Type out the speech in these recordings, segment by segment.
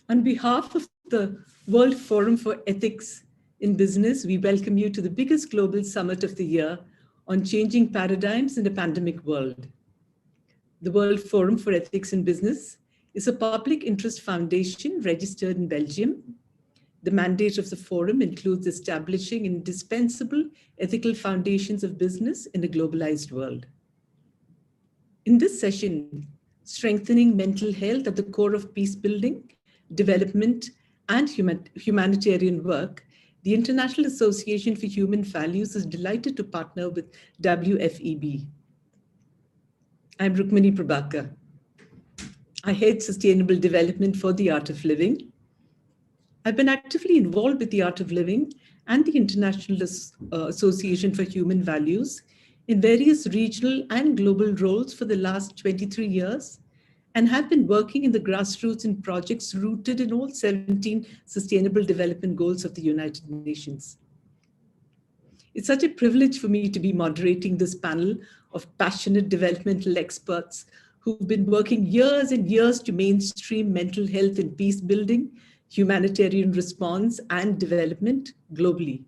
On behalf of the World Forum for Ethics in Business, we welcome you to the biggest global summit of the year on changing paradigms in a pandemic world. The World Forum for Ethics in Business is a public interest foundation registered in Belgium. The mandate of the forum includes establishing indispensable ethical foundations of business in a globalized world. In this session, strengthening mental health at the core of peace building, development, and humanitarian work, the International Association for Human Values is delighted to partner with WFEB. I'm Rukmini Prabhakar. I head Sustainable Development for the Art of Living. I've been actively involved with the Art of Living and the International Association for Human Values in various regional and global roles for the last 23 years, and have been working in the grassroots in projects rooted in all 17 Sustainable Development Goals of the United Nations. It's such a privilege for me to be moderating this panel of passionate developmental experts who've been working years and years to mainstream mental health in peace building, humanitarian response, and development globally.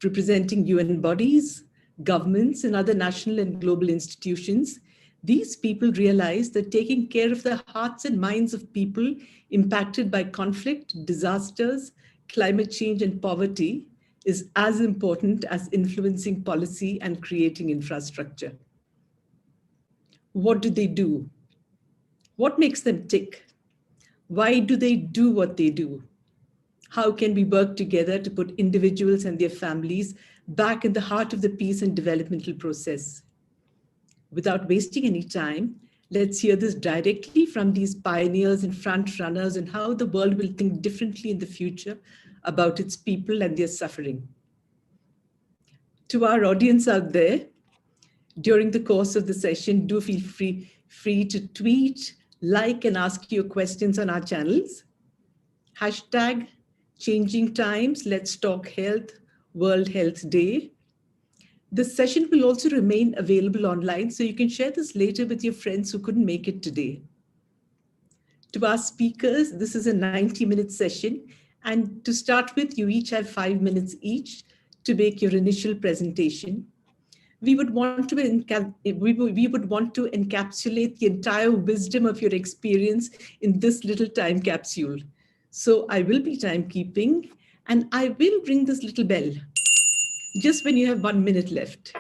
Representing UN bodies, governments, and other national and global institutions, these people realize that taking care of the hearts and minds of people impacted by conflict, disasters, climate change, and poverty is as important as influencing policy and creating infrastructure. What do? What makes them tick? Why do they do what they do? How can we work together to put individuals and their families back in the heart of the peace and developmental process? Without wasting any time, let's hear this directly from these pioneers and front runners and how the world will think differently in the future about its people and their suffering. To our audience out there, during the course of the session, do feel free to tweet, like, and ask your questions on our channels. Hashtag Changing Times, Let's Talk Health, World Health Day. This session will also remain available online, so you can share this later with your friends who couldn't make it today. To our speakers, this is a 90-minute session, and to start with, you each have 5 minutes each to make your initial presentation. We would want to encapsulate the entire wisdom of your experience in this little time capsule. So I will be timekeeping, and I will ring this little bell just when you have 1 minute left.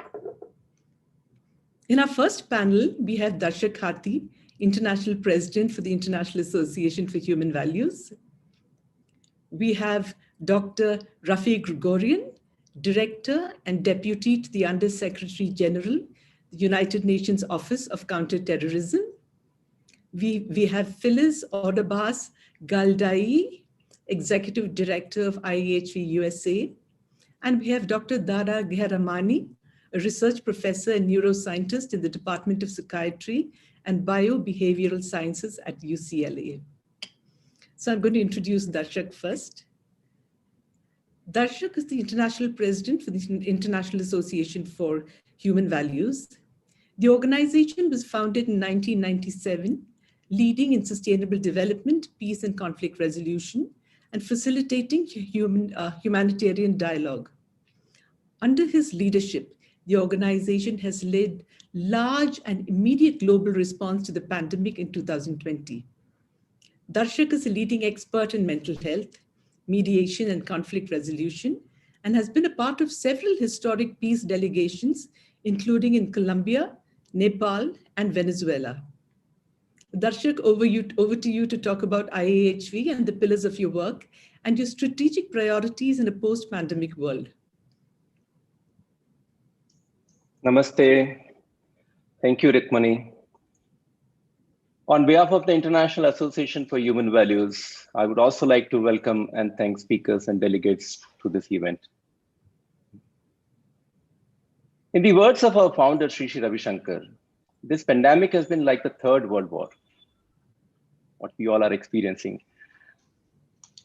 In our first panel, we have Darshak Hathi, International President for the International Association for Human Values. We have Dr. Ravi Gregorian, Director and Deputy to the Under Secretary General, the United Nations Office of Counterterrorism. We have Phyllis Ordabas Galdai, Executive Director of IAHV USA. And we have Dr. Dara Gheramani, a research professor and neuroscientist in the Department of Psychiatry and Biobehavioral Sciences at UCLA. So I'm going to introduce Darshak first. Darshak is the International President for the International Association for Human Values. The organization was founded in 1997, leading in sustainable development, peace and conflict resolution, and facilitating humanitarian dialogue. Under his leadership, the organization has led large and immediate global response to the pandemic in 2020. Darshak is a leading expert in mental health, mediation and conflict resolution, and has been a part of several historic peace delegations, including in Colombia, Nepal, and Venezuela. Darshak, over to you to talk about IAHV and the pillars of your work and your strategic priorities in a post-pandemic world. Namaste. Thank you, Rukmini. On behalf of the International Association for Human Values, I would also like to welcome and thank speakers and delegates to this event. In the words of our founder, Sri Ravi Shankar, this pandemic has been like the third world war, what we all are experiencing.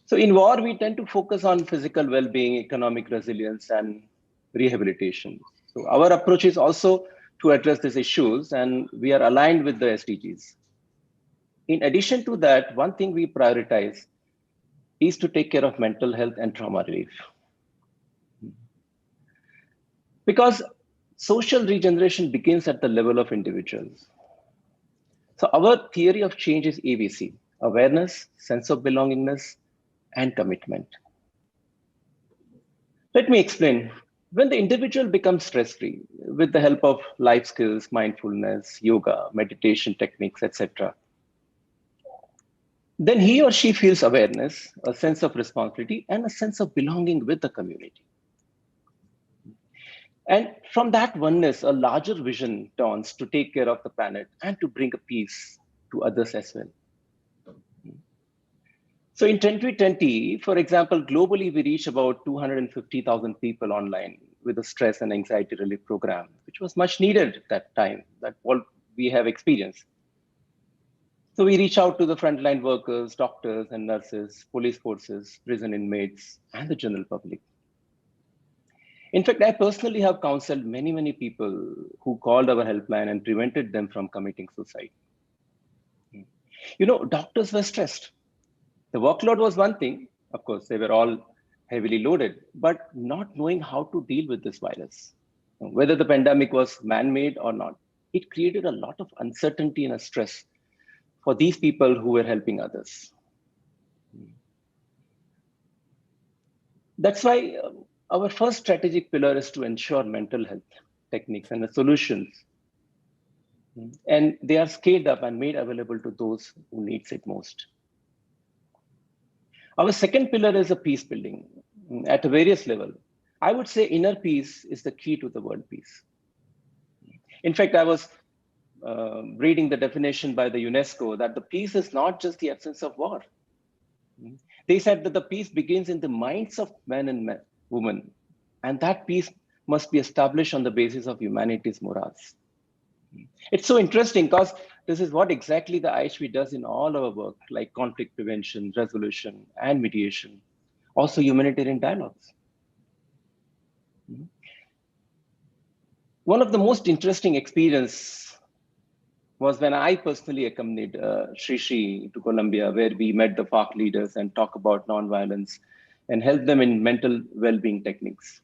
So in war, we tend to focus on physical well-being, economic resilience, and rehabilitation. So our approach is also to address these issues, and we are aligned with the SDGs. In addition to that, one thing we prioritize is to take care of mental health and trauma relief. Because social regeneration begins at the level of individuals. So our theory of change is ABC: awareness, sense of belongingness, and commitment. Let me explain. When the individual becomes stress-free with the help of life skills, mindfulness, yoga, meditation techniques, etc., then he or she feels awareness, a sense of responsibility, and a sense of belonging with the community. And from that oneness, a larger vision dawns to take care of the planet and to bring a peace to others as well. So in 2020, for example, globally, we reached about 250,000 people online with a stress and anxiety relief program, which was much needed at that time, that all we have experienced. So we reach out to the frontline workers, doctors and nurses, police forces, prison inmates, and the general public. In fact, I personally have counseled many people who called our helpline and prevented them from committing suicide. You know, doctors were stressed. The workload was one thing. Of course, they were all heavily loaded, but not knowing how to deal with this virus, whether the pandemic was man-made or not, it created a lot of uncertainty and a stress for these people who were helping others. That's why our first strategic pillar is to ensure mental health techniques and the solutions. And they are scaled up and made available to those who needs it most. Our second pillar is a peace building at a various level. I would say inner peace is the key to the world peace. In fact, I was reading the definition by the UNESCO that the peace is not just the absence of war. They said that the peace begins in the minds of men and women, and that peace must be established on the basis of humanity's morals. It's so interesting because this is what exactly the IAHV does in all our work, like conflict prevention, resolution, and mediation, also humanitarian dialogues. One of the most interesting experience was when I personally accompanied Shri to Colombia, where we met the FARC leaders and talked about nonviolence and helped them in mental well-being techniques,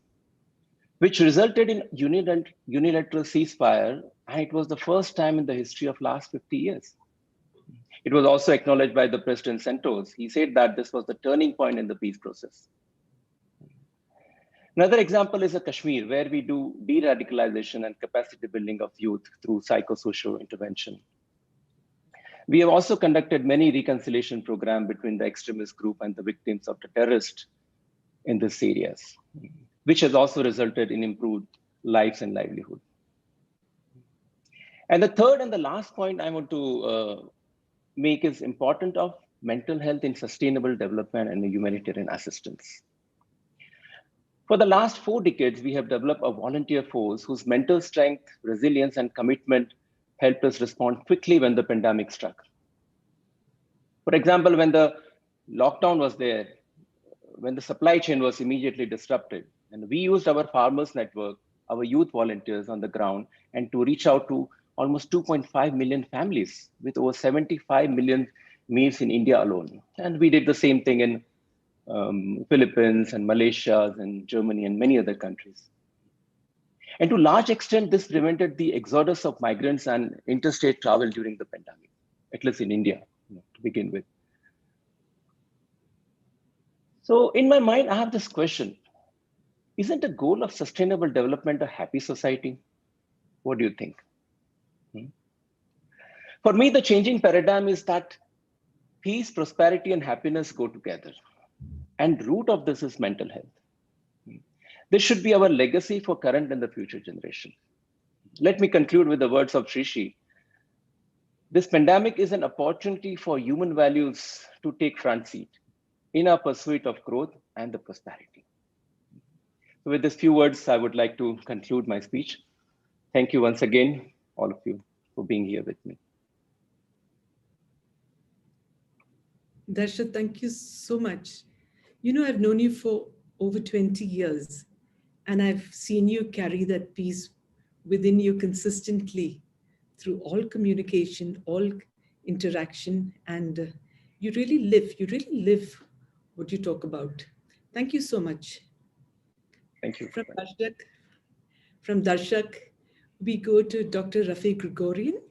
which resulted in unilateral ceasefire. And it was the first time in the history of last 50 years. It was also acknowledged by the President Santos. He said that this was the turning point in the peace process. Another example is Kashmir, where we do de-radicalization and capacity building of youth through psychosocial intervention. We have also conducted many reconciliation programs between the extremist group and the victims of the terrorists in these areas, which has also resulted in improved lives and livelihood. And the third and the last point I want to make is important of mental health in sustainable development and humanitarian assistance. For the last 4 decades, we have developed a volunteer force whose mental strength, resilience, and commitment helped us respond quickly when the pandemic struck. For example, when the lockdown was there, when the supply chain was immediately disrupted, and we used our farmers network, our youth volunteers on the ground, and to reach out to almost 2.5 million families with over 75 million meals in India alone. And we did the same thing in Philippines and Malaysia and Germany and many other countries. And to a large extent, this prevented the exodus of migrants and interstate travel during the pandemic, at least in India, to begin with. So in my mind, I have this question: isn't the goal of sustainable development a happy society? What do you think? For me, the changing paradigm is that peace, prosperity, and happiness go together. And root of this is mental health. This should be our legacy for current and the future generation. Let me conclude with the words of Shri. This pandemic is an opportunity for human values to take front seat in our pursuit of growth and the prosperity. So with these few words, I would like to conclude my speech. Thank you once again, all of you, for being here with me. Darshan, thank you so much. You know, I've known you for over 20 years, and I've seen you carry that peace within you consistently through all communication, all interaction, and you really live what you talk about. Thank you so much. Thank you. From Darshak, from Darshak, we go to Dr. Ravi Gregorian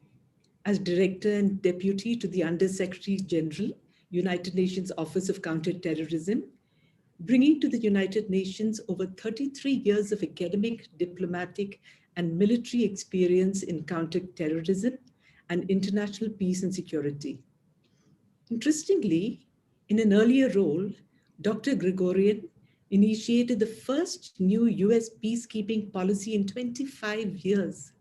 as Director and Deputy to the Under Secretary General, United Nations Office of Counterterrorism, bringing to the United Nations over 33 years of academic, diplomatic, and military experience in counterterrorism and international peace and security. Interestingly, in an earlier role, Dr. Gregorian initiated the first new US peacekeeping policy in 25 years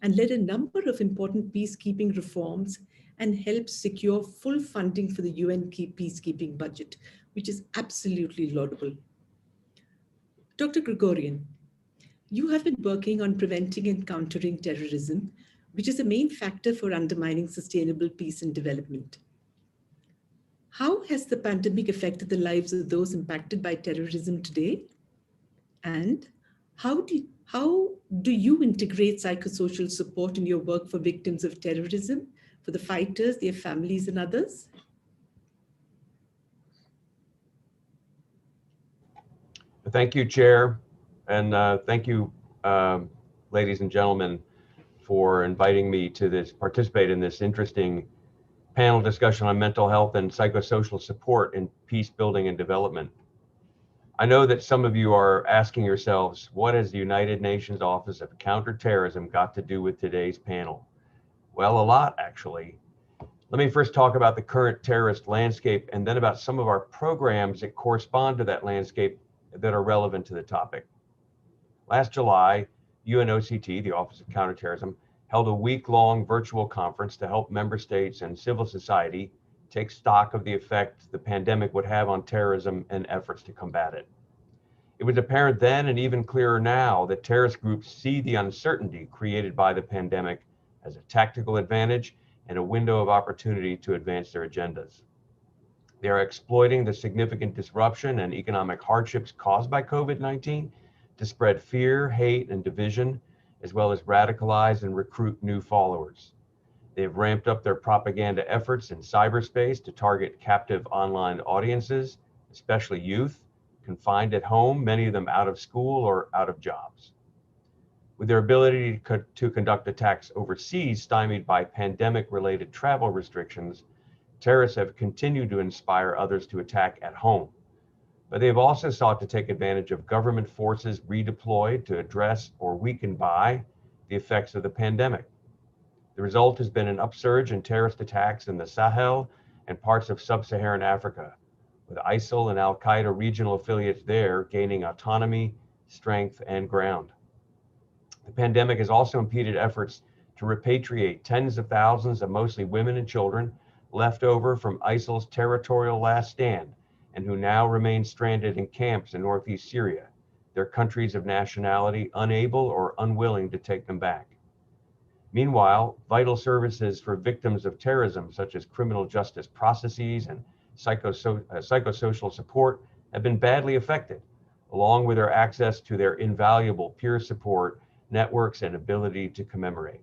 and led a number of important peacekeeping reforms and helped secure full funding for the UN peacekeeping budget, which is absolutely laudable. Dr. Gregorian, you have been working on preventing and countering terrorism, which is a main factor for undermining sustainable peace and development. How has the pandemic affected the lives of those impacted by terrorism today? And how do you integrate psychosocial support in your work for victims of terrorism, for the fighters, their families, and others? Thank you, Chair, and thank you, ladies and gentlemen, for inviting me to participate in this interesting panel discussion on mental health and psychosocial support in peace building and development. I know that some of you are asking yourselves, what has the United Nations Office of Counterterrorism got to do with today's panel? Well, a lot, actually. Let me first talk about the current terrorist landscape and then about some of our programs that correspond to that landscape that are relevant to the topic. Last July, UNOCT, the Office of Counterterrorism, held a week-long virtual conference to help member states and civil society take stock of the effect the pandemic would have on terrorism and efforts to combat it. It was apparent then and even clearer now that terrorist groups see the uncertainty created by the pandemic as a tactical advantage and a window of opportunity to advance their agendas. They are exploiting the significant disruption and economic hardships caused by COVID-19 to spread fear, hate, and division, as well as radicalize and recruit new followers. They have ramped up their propaganda efforts in cyberspace to target captive online audiences, especially youth, confined at home, many of them out of school or out of jobs. With their ability to conduct attacks overseas stymied by pandemic-related travel restrictions, terrorists have continued to inspire others to attack at home. But they have also sought to take advantage of government forces redeployed to address or weaken by the effects of the pandemic. The result has been an upsurge in terrorist attacks in the Sahel and parts of sub-Saharan Africa, with ISIL and Al-Qaeda regional affiliates there gaining autonomy, strength, and ground. The pandemic has also impeded efforts to repatriate tens of thousands of mostly women and children left over from ISIL's territorial last stand and who now remain stranded in camps in northeast Syria, their countries of nationality unable or unwilling to take them back. Meanwhile, vital services for victims of terrorism, such as criminal justice processes and psychosocial support, have been badly affected, along with their access to their invaluable peer support networks and ability to commemorate.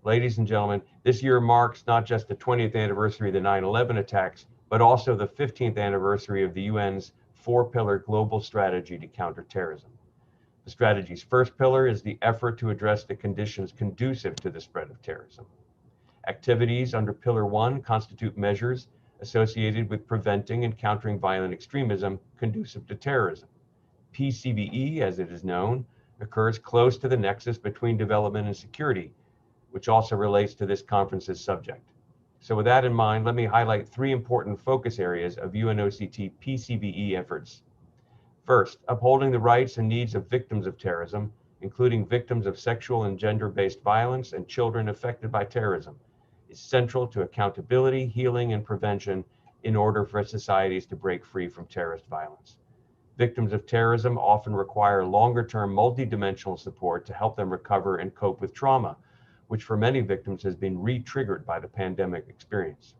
Ladies and gentlemen, this year marks not just the 20th anniversary of the 9/11 attacks, but also the 15th anniversary of the UN's four-pillar global strategy to counter terrorism. The strategy's first pillar is the effort to address the conditions conducive to the spread of terrorism. Activities under Pillar 1 constitute measures associated with preventing and countering violent extremism conducive to terrorism. PCVE, as it is known, occurs close to the nexus between development and security, which also relates to this conference's subject. So with that in mind, let me highlight three important focus areas of UNOCT PCVE efforts. First, upholding the rights and needs of victims of terrorism, including victims of sexual and gender-based violence and children affected by terrorism, is central to accountability, healing, and prevention in order for societies to break free from terrorist violence. Victims of terrorism often require longer-term multidimensional support to help them recover and cope with trauma, which for many victims has been re-triggered by the pandemic experience.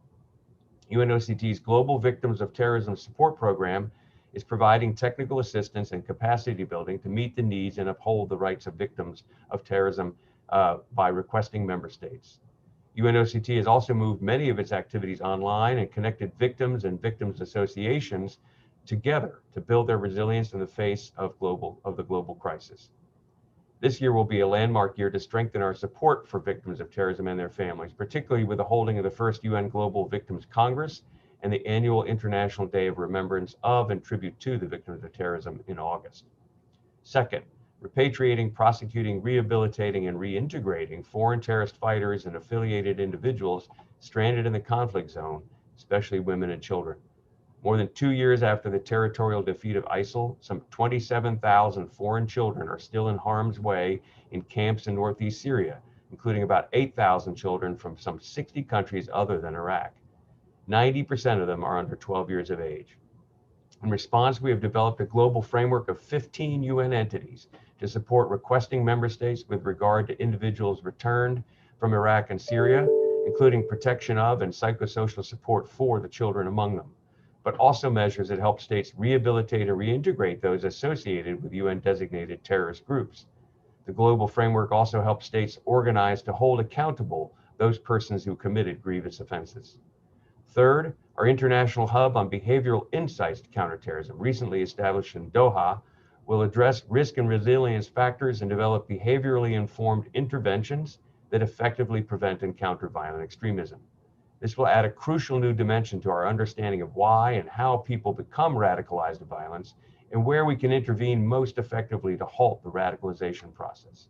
UNOCT's Global Victims of Terrorism Support Program is providing technical assistance and capacity building to meet the needs and uphold the rights of victims of terrorism by requesting member states. UNOCT has also moved many of its activities online and connected victims and victims associations together to build their resilience in the face of the global crisis. This year will be a landmark year to strengthen our support for victims of terrorism and their families, particularly with the holding of the first UN Global Victims Congress and the annual International Day of Remembrance of and Tribute to the Victims of Terrorism in August. Second, repatriating, prosecuting, rehabilitating, and reintegrating foreign terrorist fighters and affiliated individuals stranded in the conflict zone, especially women and children. More than 2 years after the territorial defeat of ISIL, some 27,000 foreign children are still in harm's way in camps in northeast Syria, including about 8,000 children from some 60 countries other than Iraq. 90% of them are under 12 years of age. In response, we have developed a global framework of 15 UN entities to support requesting member states with regard to individuals returned from Iraq and Syria, including protection of and psychosocial support for the children among them, but also measures that help states rehabilitate or reintegrate those associated with UN-designated terrorist groups. The global framework also helps states organize to hold accountable those persons who committed grievous offenses. Third, our international hub on behavioral insights to counterterrorism, recently established in Doha, will address risk and resilience factors and develop behaviorally informed interventions that effectively prevent and counter violent extremism. This will add a crucial new dimension to our understanding of why and how people become radicalized to violence and where we can intervene most effectively to halt the radicalization process.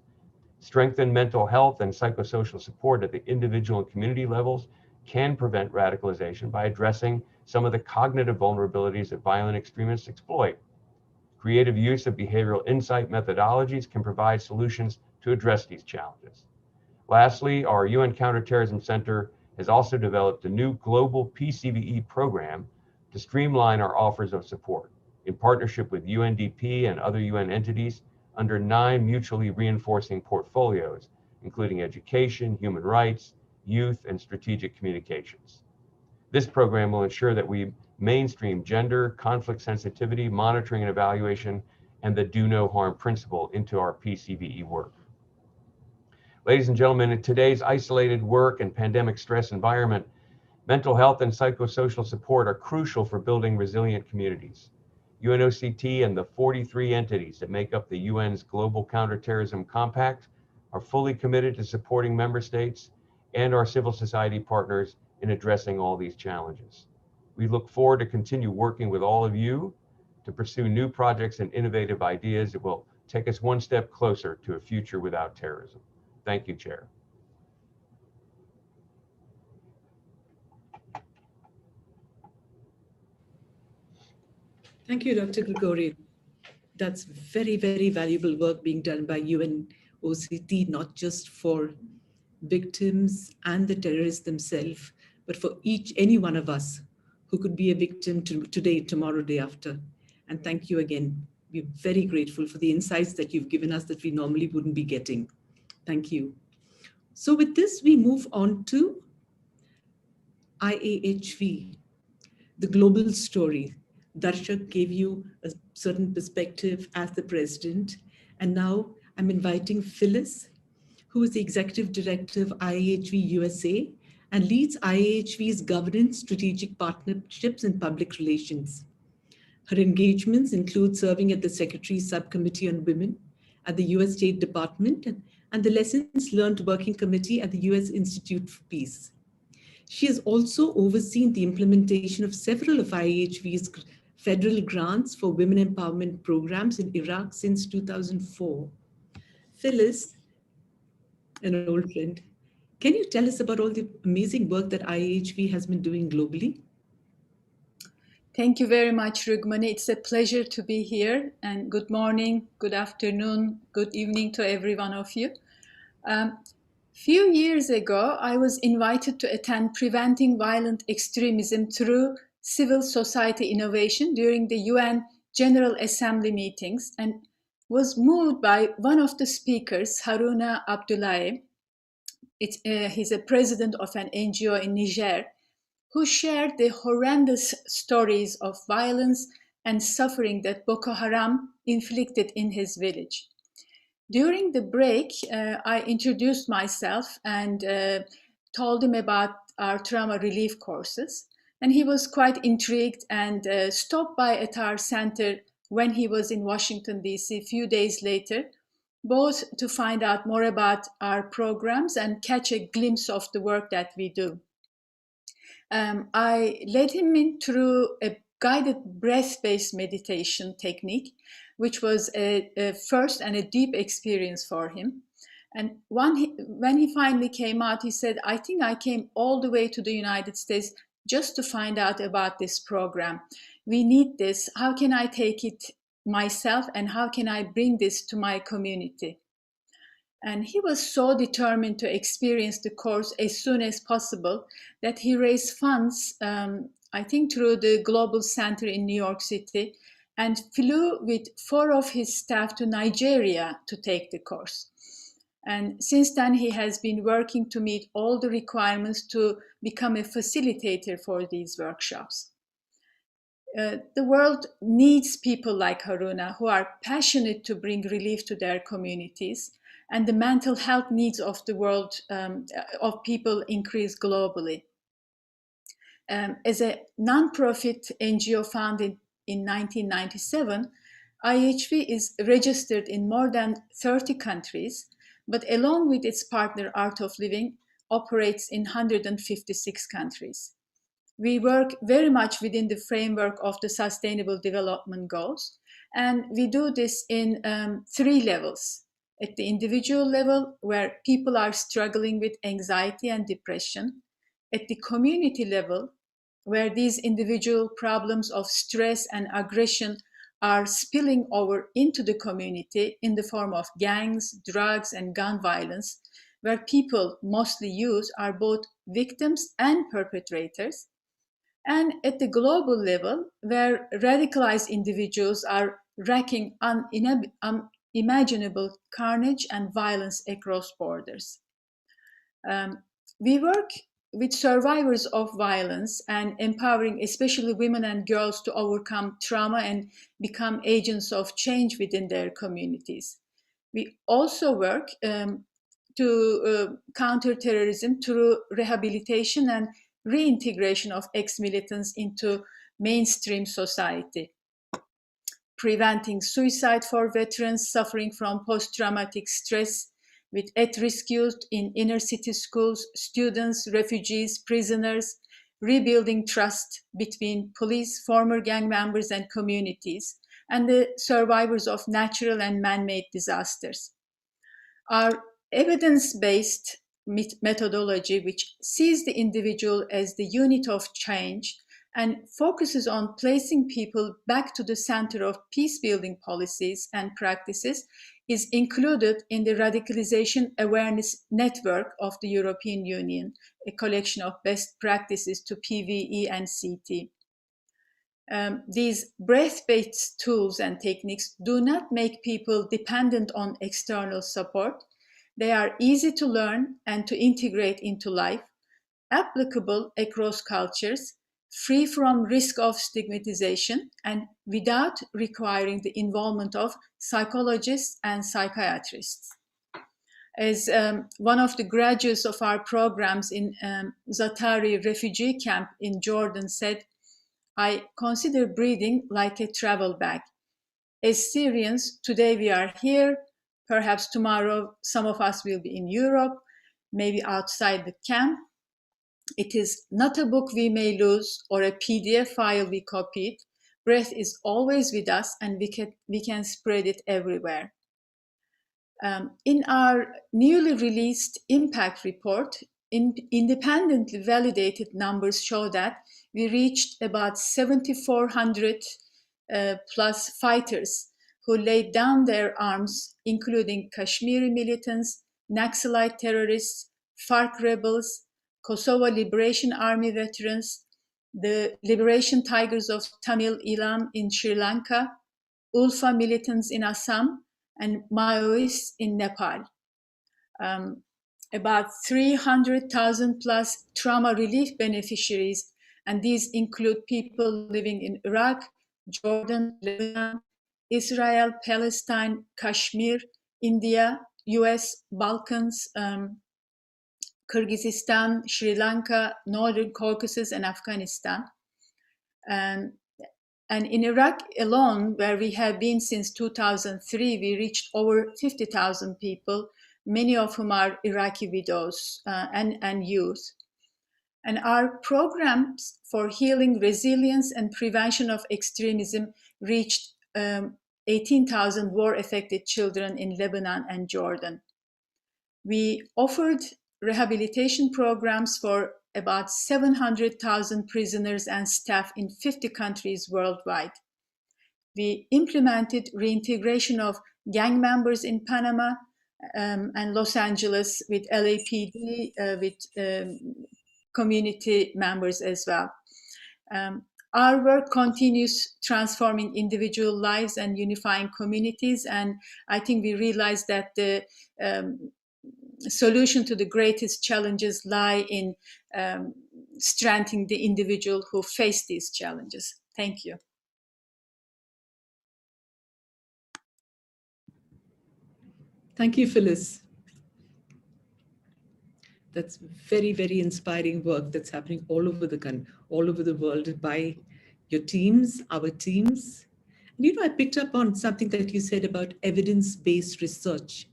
Strengthen mental health and psychosocial support at the individual and community levels can prevent radicalization by addressing some of the cognitive vulnerabilities that violent extremists exploit. Creative use of behavioral insight methodologies can provide solutions to address these challenges. Lastly, our UN Counterterrorism Center has also developed a new global PCVE program to streamline our offers of support in partnership with UNDP and other UN entities under 9 mutually reinforcing portfolios, including education, human rights, youth, and strategic communications. This program will ensure that we mainstream gender, conflict sensitivity, monitoring and evaluation, and the do no harm principle into our PCVE work. Ladies and gentlemen, in today's isolated work and pandemic stress environment, mental health and psychosocial support are crucial for building resilient communities. UNOCT and the 43 entities that make up the UN's Global Counterterrorism Compact are fully committed to supporting member states and our civil society partners in addressing all these challenges. We look forward to continue working with all of you to pursue new projects and innovative ideas that will take us one step closer to a future without terrorism. Thank you, Chair. Thank you, Dr. Grigorian. That's very, very valuable work being done by UNOCT, not just for victims and the terrorists themselves, but for any one of us who could be a victim today, tomorrow, day after. And thank you again. We're very grateful for the insights that you've given us that we normally wouldn't be getting. Thank you. So with this, we move on to IAHV, the global story. Darshak gave you a certain perspective as the president. And now I'm inviting Phyllis, who is the executive director of IAHV USA and leads IAHV's governance, strategic partnerships, and public relations. Her engagements include serving at the Secretary's Subcommittee on Women at the US State Department and the Lessons Learned Working Committee at the US Institute for Peace. She has also overseen the implementation of several of IAHV's federal grants for women empowerment programs in Iraq since 2004. Phyllis, an old friend, can you tell us about all the amazing work that IAHV has been doing globally? Thank you very much, Rugmani. It's a pleasure to be here, and good morning, good afternoon, good evening to every one of you. Few years ago, I was invited to attend Preventing Violent Extremism Through Civil Society Innovation during the UN General Assembly meetings, and was moved by one of the speakers, Haruna Abdullahi. He's a president of an NGO in Niger, who shared the horrendous stories of violence and suffering that Boko Haram inflicted in his village. During the break, I introduced myself and told him about our trauma relief courses. And he was quite intrigued and stopped by at our center when he was in Washington, D.C. a few days later, both to find out more about our programs and catch a glimpse of the work that we do. I led him in through a guided breath-based meditation technique, which was a first and a deep experience for him. And when he finally came out, he said, I think I came all the way to the United States just to find out about this program. We need this. How can I take it myself, and how can I bring this to my community? And he was so determined to experience the course as soon as possible that he raised funds, I think through the Global Center in New York City, and flew with 4 of his staff to Nigeria to take the course. And since then, he has been working to meet all the requirements to become a facilitator for these workshops. The world needs people like Haruna who are passionate to bring relief to their communities, and the mental health needs of the world, of people, increase globally. As a non-profit NGO founded in 1997, IAHV is registered in more than 30 countries, but along with its partner Art of Living, operates in 156 countries. We work very much within the framework of the Sustainable Development Goals, and we do this in 3 levels. At the individual level, where people are struggling with anxiety and depression. At the community level, where these individual problems of stress and aggression are spilling over into the community in the form of gangs, drugs, and gun violence, where people, mostly youth, are both victims and perpetrators. And at the global level, where radicalized individuals are wreaking unimaginable carnage and violence across borders. We work with survivors of violence and empowering especially women and girls to overcome trauma and become agents of change within their communities. We also work to counter terrorism through rehabilitation and reintegration of ex-militants into mainstream society, preventing suicide for veterans suffering from post-traumatic stress, with at-risk youth in inner-city schools, students, refugees, prisoners, rebuilding trust between police, former gang members, and communities, and the survivors of natural and man-made disasters. Our evidence-based methodology, which sees the individual as the unit of change and focuses on placing people back to the center of peace-building policies and practices, is included in the Radicalization Awareness Network of the European Union, a collection of best practices to PVE and CT. These breath-based tools and techniques do not make people dependent on external support. They are easy to learn and to integrate into life, applicable across cultures, free from risk of stigmatization, and without requiring the involvement of psychologists and psychiatrists. As one of the graduates of our programs in Zatari refugee camp in Jordan said, I consider breathing like a travel bag. As Syrians, today we are here, perhaps tomorrow some of us will be in Europe, maybe outside the camp. It is not a book we may lose or a PDF file we copied. Breath is always with us, and we can spread it everywhere. In our newly released impact report, independently validated numbers show that we reached about 7,400 plus fighters who laid down their arms, including Kashmiri militants, Naxalite terrorists, FARC rebels, Kosovo Liberation Army veterans, the Liberation Tigers of Tamil Eelam in Sri Lanka, Ulfa militants in Assam, and Maoists in Nepal. About 300,000 plus trauma relief beneficiaries, and these include people living in Iraq, Jordan, Lebanon, Israel, Palestine, Kashmir, India, US, Balkans, Kyrgyzstan, Sri Lanka, Northern Caucasus, and Afghanistan. And in Iraq alone, where we have been since 2003, we reached over 50,000 people, many of whom are Iraqi widows and youth. And our programs for healing, resilience, and prevention of extremism reached 18,000 war-affected children in Lebanon and Jordan. We offered rehabilitation programs for about 700,000 prisoners and staff in 50 countries worldwide. We implemented reintegration of gang members in Panama and Los Angeles with LAPD, with community members as well. Our work continues transforming individual lives and unifying communities, and I think we realize that the solution to the greatest challenges lie in strengthening the individual who face these challenges. Thank you. Thank you, Phyllis. That's very, very inspiring work that's happening all over the world by your teams, our teams. And, you know, I picked up on something that you said about evidence-based research.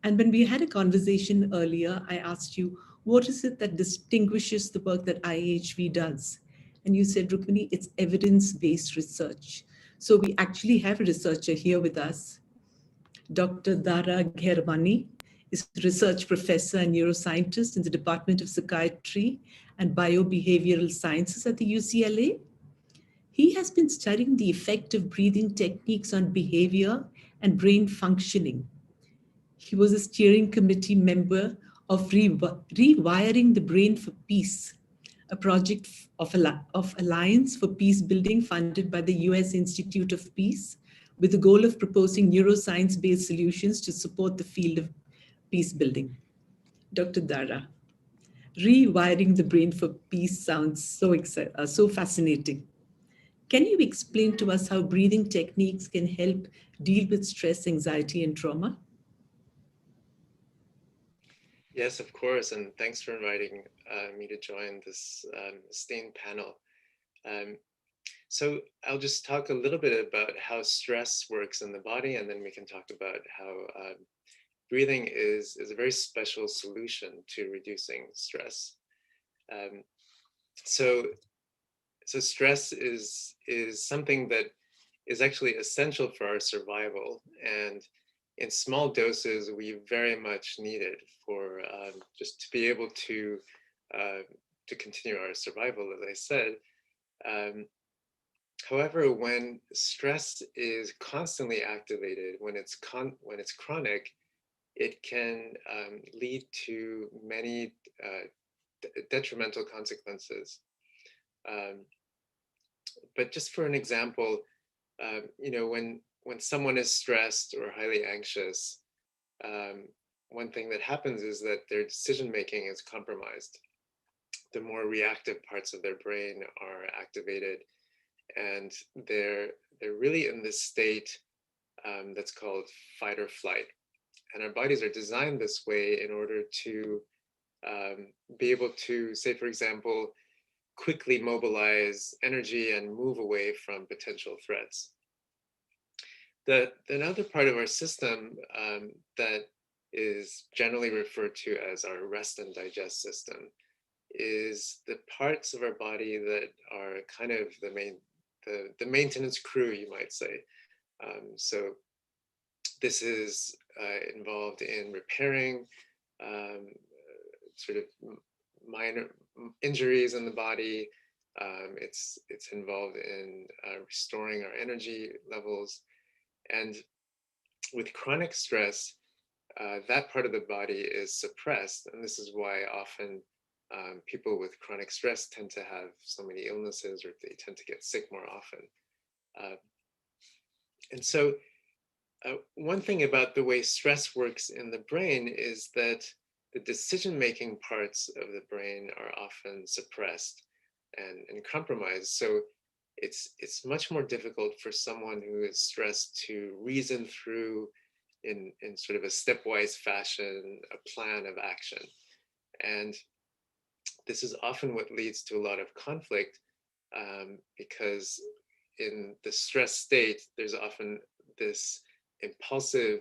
And when we had a conversation earlier, I asked you, what is it that distinguishes the work that IAHV does? And you said, Rukmini, it's evidence-based research. So we actually have a researcher here with us, Dr. Dara Ghermani is a research professor and neuroscientist in the Department of Psychiatry and Biobehavioral Sciences at the UCLA. He has been studying the effect of breathing techniques on behavior and brain functioning. He was a steering committee member of Rewiring the Brain for Peace, a project of Alliance for Peacebuilding funded by the US Institute of Peace, with the goal of proposing neuroscience-based solutions to support the field of peace building. Dr. Dara, rewiring the brain for peace sounds so fascinating. Can you explain to us how breathing techniques can help deal with stress, anxiety, and trauma? Yes, of course, and thanks for inviting me to join this esteemed panel. So I'll just talk a little bit about how stress works in the body, and then we can talk about how breathing is a very special solution to reducing stress. So stress is something that is actually essential for our survival, and in small doses we very much need it for just to be able to continue our survival, as I said. However, when stress is constantly activated, when it's chronic, it can lead to many detrimental consequences. But just for an example, you know, when someone is stressed or highly anxious, one thing that happens is that their decision-making is compromised. The more reactive parts of their brain are activated, and they're really in this state that's called fight or flight. And our bodies are designed this way in order to be able to, say, for example, quickly mobilize energy and move away from potential threats. Another part of our system that is generally referred to as our rest and digest system is the parts of our body that are kind of the maintenance crew, you might say. So this is involved in repairing sort of minor injuries in the body. It's involved in restoring our energy levels. And with chronic stress, that part of the body is suppressed. And this is why often people with chronic stress tend to have so many illnesses, or they tend to get sick more often. And so one thing about the way stress works in the brain is that the decision-making parts of the brain are often suppressed and compromised. So it's much more difficult for someone who is stressed to reason through in sort of a stepwise fashion a plan of action. And this is often what leads to a lot of conflict, because in the stress state, there's often this impulsive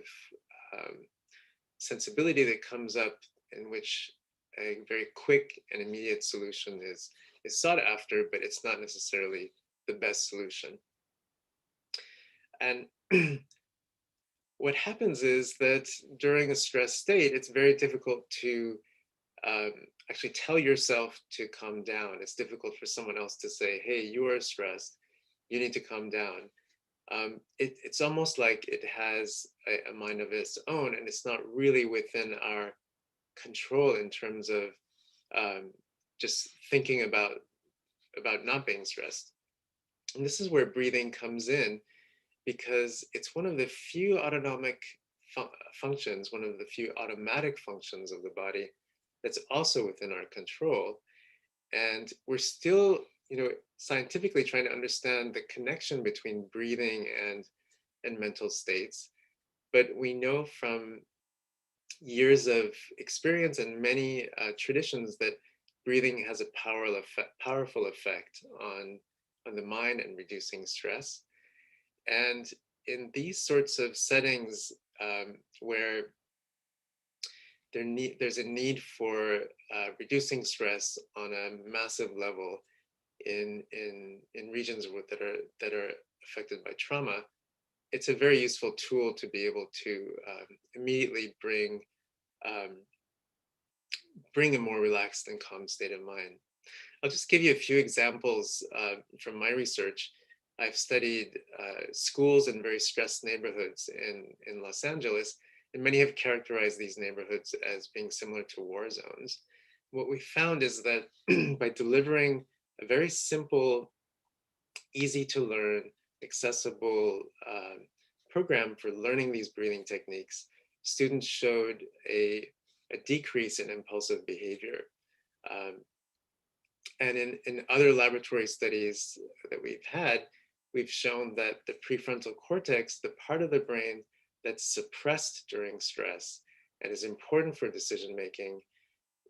sensibility that comes up in which a very quick and immediate solution is sought after, but it's not necessarily the best solution. And what happens is that during a stress state, it's very difficult to actually tell yourself to calm down. It's difficult for someone else to say, hey, you are stressed, you need to calm down. It's almost like it has a mind of its own, and it's not really within our control in terms of just thinking about not being stressed. And this is where breathing comes in, because it's one of the few autonomic functions, one of the few automatic functions of the body that's also within our control. And we're still, scientifically trying to understand the connection between breathing and mental states. But we know from years of experience and many traditions that breathing has a powerful effect on the mind and reducing stress. And in these sorts of settings where there's a need for reducing stress on a massive level in regions that are affected by trauma, it's a very useful tool to be able to immediately bring a more relaxed and calm state of mind. I'll just give you a few examples from my research. I've studied schools in very stressed neighborhoods in Los Angeles, and many have characterized these neighborhoods as being similar to war zones. What we found is that by delivering a very simple, easy to learn, accessible program for learning these breathing techniques, students showed a decrease in impulsive behavior. And in other laboratory studies that we've had, we've shown that the prefrontal cortex, the part of the brain that's suppressed during stress and is important for decision making,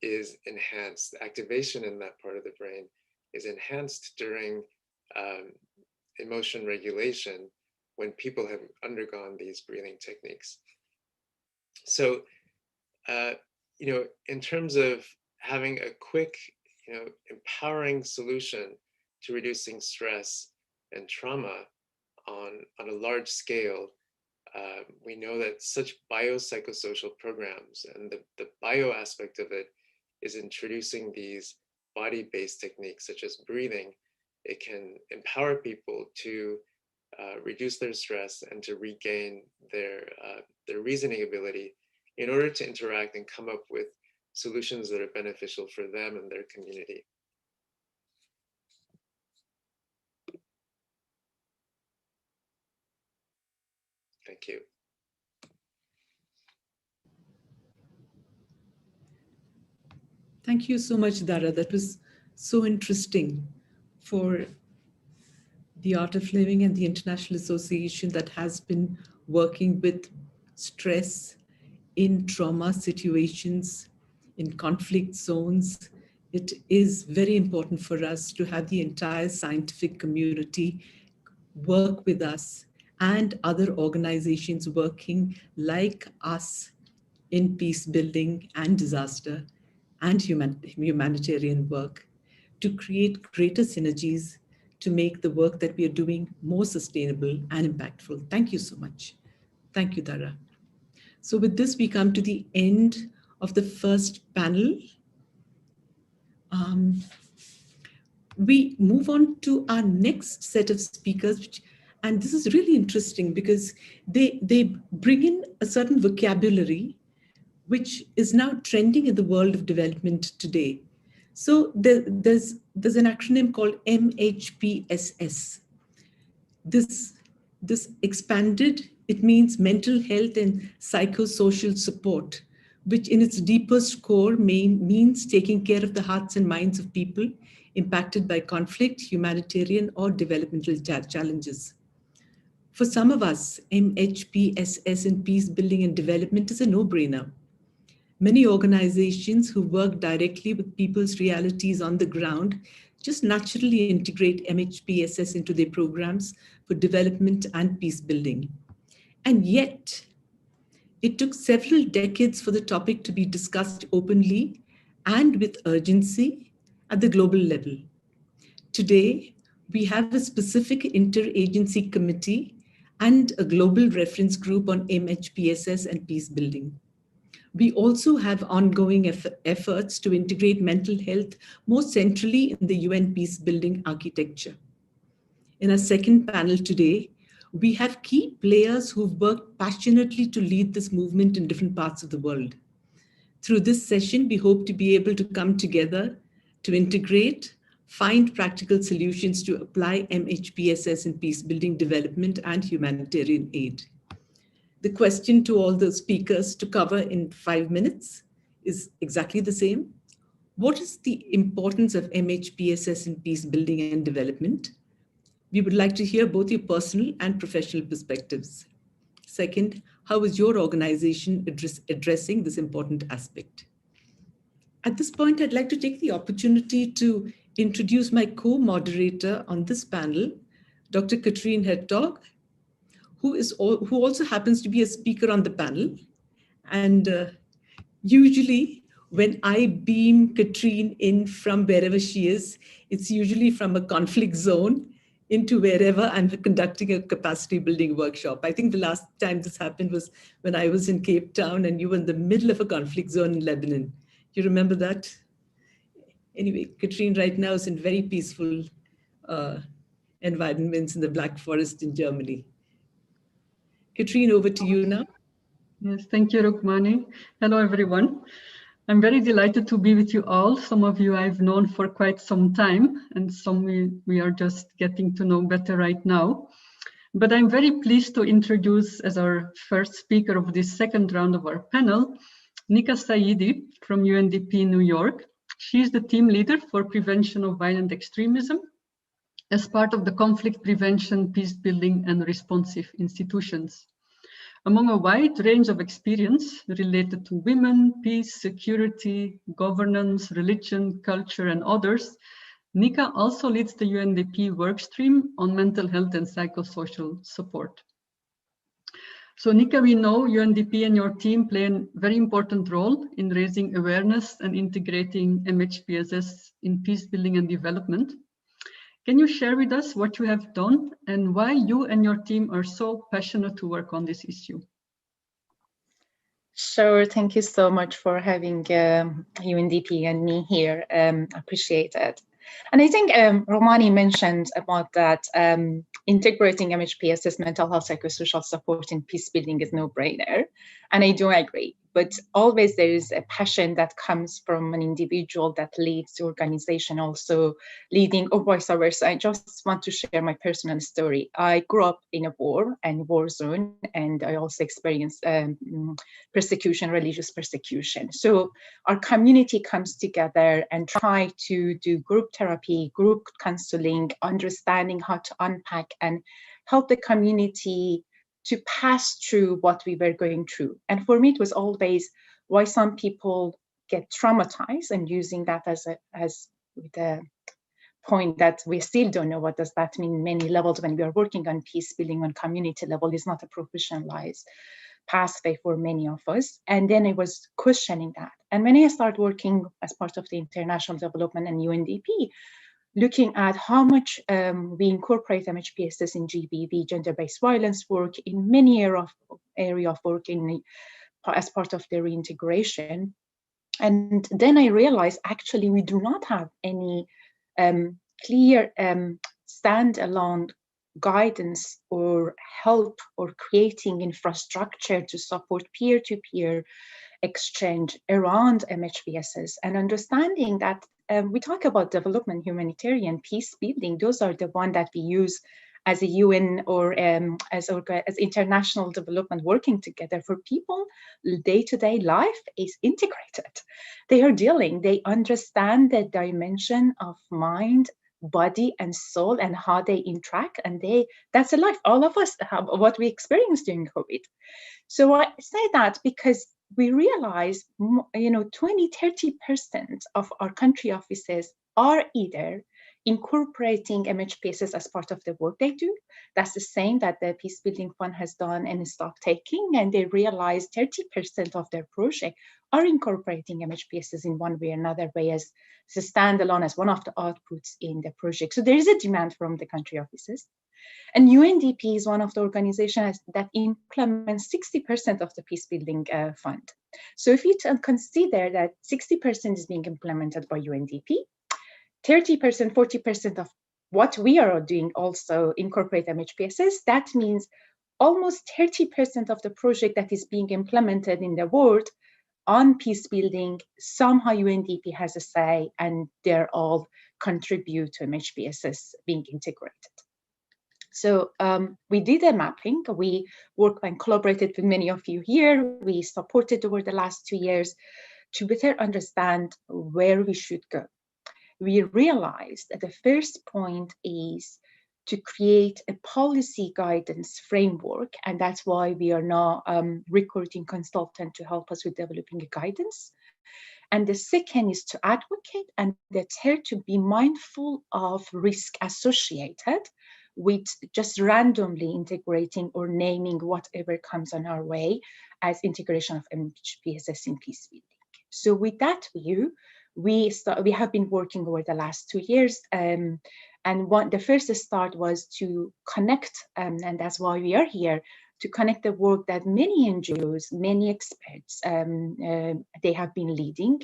is enhanced. Activation in that part of the brain is enhanced during emotion regulation when people have undergone these breathing techniques. So, in terms of having a quick, empowering solution to reducing stress and trauma on a large scale, we know that such biopsychosocial programs, and the bio aspect of it is introducing these body-based techniques such as breathing. It can empower people to reduce their stress and to regain their reasoning ability in order to interact and come up with solutions that are beneficial for them and their community. Thank you. Thank you so much, Dara. That was so interesting for the Art of Living and the International Association that has been working with stress in trauma situations, in conflict zones. It is very important for us to have the entire scientific community work with us and other organizations working like us in peace building and disaster and humanitarian work to create greater synergies to make the work that we are doing more sustainable and impactful. Thank you so much. Thank you, Dara. So with this, we come to the end of the first panel. We move on to our next set of speakers, and this is really interesting because they bring in a certain vocabulary which is now trending in the world of development today. So there's an acronym called MHPSS. This expanded, it means mental health and psychosocial support, which in its deepest core means taking care of the hearts and minds of people impacted by conflict, humanitarian, or developmental challenges. For some of us, MHPSS in peace building and development is a no-brainer. Many organizations who work directly with people's realities on the ground just naturally integrate MHPSS into their programs for development and peace building. And yet, it took several decades for the topic to be discussed openly and with urgency at the global level. Today, we have a specific interagency committee and a global reference group on MHPSS and peace building. We also have ongoing efforts to integrate mental health more centrally in the UN peace building architecture. In our second panel today, we have key players who've worked passionately to lead this movement in different parts of the world. Through this session, we hope to be able to come together to integrate, find practical solutions to apply MHPSS in peace building development and humanitarian aid. The question to all the speakers to cover in 5 minutes is exactly the same. What is the importance of MHPSS in peace building and development? We would like to hear both your personal and professional perspectives. Second, how is your organization addressing this important aspect? At this point, I'd like to take the opportunity to introduce my co-moderator on this panel, Dr. Katrine Hertog, who also happens to be a speaker on the panel. And usually when I beam Katrine in from wherever she is, it's usually from a conflict zone into wherever I'm conducting a capacity building workshop. I think the last time this happened was when I was in Cape Town and you were in the middle of a conflict zone in Lebanon. You remember that? Anyway, Katrine right now is in very peaceful environments in the Black Forest in Germany. Katrine, over to you now. Yes, thank you, Rukmani. Hello, everyone. I'm very delighted to be with you all. Some of you I've known for quite some time, and some we are just getting to know better right now. But I'm very pleased to introduce as our first speaker of this second round of our panel, Nika Saidi from UNDP New York. She's the team leader for prevention of violent extremism as part of the conflict prevention, peace building, and responsive institutions. Among a wide range of experience related to women, peace, security, governance, religion, culture, and others, Nika also leads the UNDP workstream on mental health and psychosocial support. So Nika, we know UNDP and your team play a very important role in raising awareness and integrating MHPSS in peace building and development. Can you share with us what you have done and why you and your team are so passionate to work on this issue? Sure, thank you so much for having UNDP and me here. Appreciate it. And I think Romani mentioned about that integrating MHPSS mental health psychosocial support in peace building is no-brainer. And I do agree. But always there is a passion that comes from an individual that leads the organization also leading, or vice versa. I just want to share my personal story. I grew up in a war zone, and I also experienced persecution, religious persecution. So our community comes together and try to do group therapy, group counseling, understanding how to unpack and help the community to pass through what we were going through. And for me, it was always why some people get traumatized, and using that as the point that we still don't know what does that mean. Many levels when we are working on peace building on community level is not a professionalized pathway for many of us. And then I was questioning that. And when I started working as part of the international development and UNDP, looking at how much we incorporate MHPSS in GBV, gender-based violence work, in many area of work as part of the reintegration. And then I realized actually we do not have any clear standalone guidance or help or creating infrastructure to support peer-to-peer exchange around MHPSS, and understanding that we talk about development, humanitarian, peace building. Those are the ones that we use as a UN or as international development working together. For people, day-to-day life is integrated. They are dealing, they understand the dimension of mind, body, and soul and how they interact, and that's a life. All of us have what we experienced during COVID. So I say that because we realize, 20–30% of our country offices are either incorporating MHPSS as part of the work they do. That's the same that the Peacebuilding Fund has done in stock taking, and they realize 30% of their project are incorporating MHPSS in one way or another way as a standalone, as one of the outputs in the project. So there is a demand from the country offices. And UNDP is one of the organizations that implements 60% of the Peacebuilding Fund. So if you consider that 60% is being implemented by UNDP, 30%, 40% of what we are doing also incorporate MHPSS, that means almost 30% of the project that is being implemented in the world on peacebuilding, somehow UNDP has a say, and they're all contribute to MHPSS being integrated. So we did a mapping. We worked and collaborated with many of you here. We supported over the last 2 years to better understand where we should go. We realized that the first point is to create a policy guidance framework, and that's why we are now recruiting consultants to help us with developing a guidance. And the second is to advocate, and the third to be mindful of risk associated with just randomly integrating or naming whatever comes on our way as integration of MHPSS in peacebuilding. So with that view, we have been working over the last 2 years, and the first start was to connect, and that's why we are here, to connect the work that many NGOs, many experts, they have been leading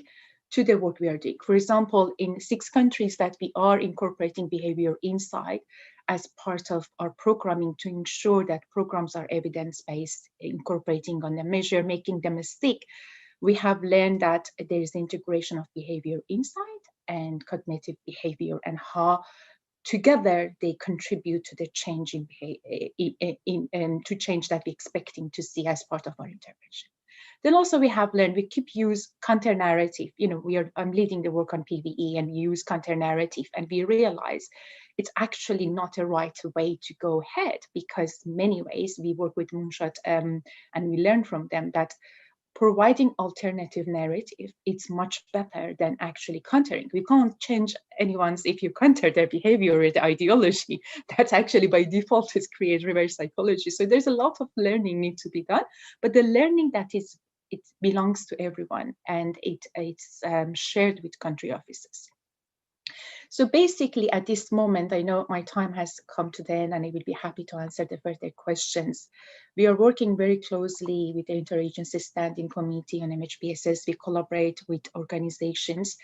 to the work we are doing. For example, in 6 countries that we are incorporating behavior insight as part of our programming to ensure that programs are evidence-based, incorporating on the measure, making them stick. We have learned that there is integration of behavior insight and cognitive behavior, and how together they contribute to the change in behavior, to change that we're expecting to see as part of our intervention. Then also we have learned, we keep use counter narrative. I'm leading the work on PVE, and we use counter narrative, and we realize it's actually not a right way to go ahead, because many ways we work with Moonshot and we learn from them that providing alternative narrative, it's much better than actually countering. We can't change anyone's, if you counter their behavior or the ideology, that's actually by default is create reverse psychology. So there's a lot of learning need to be done, but the learning that it belongs to everyone, and it's shared with country offices. So basically at this moment, I know my time has come to the end, and I will be happy to answer the further questions. We are working very closely with the Interagency Standing Committee on MHPSS. We collaborate with organizations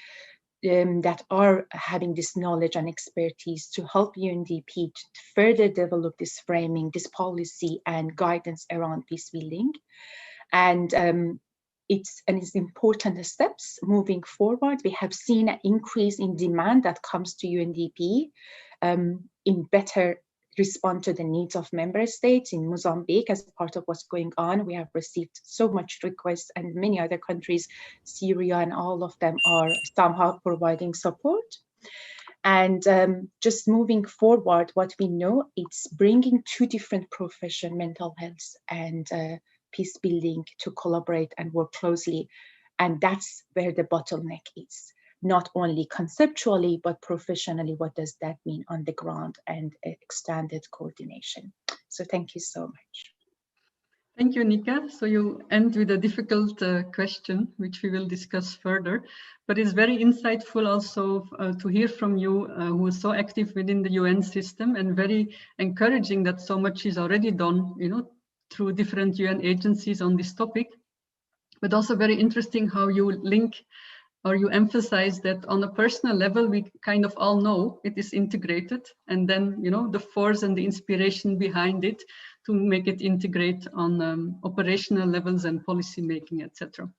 that are having this knowledge and expertise to help UNDP to further develop this framing, this policy and guidance around peacebuilding. And it's important steps moving forward. We have seen an increase in demand that comes to UNDP in better respond to the needs of member states. In Mozambique, as part of what's going on, we have received so much requests, and many other countries, Syria, and all of them are somehow providing support. And just moving forward, what we know, it's bringing 2 different professions, mental health and peacebuilding, to collaborate and work closely. And that's where the bottleneck is. Not only conceptually, but professionally, what does that mean on the ground, and extended coordination. So thank you so much. Thank you, Nika. So you end with a difficult question, which we will discuss further, but it's very insightful also to hear from you, who is so active within the UN system, and very encouraging that so much is already done, through different UN agencies on this topic, but also very interesting how you link, or you emphasize that on a personal level, we kind of all know it is integrated, and then, the force and the inspiration behind it to make it integrate on operational levels and policy making, etc.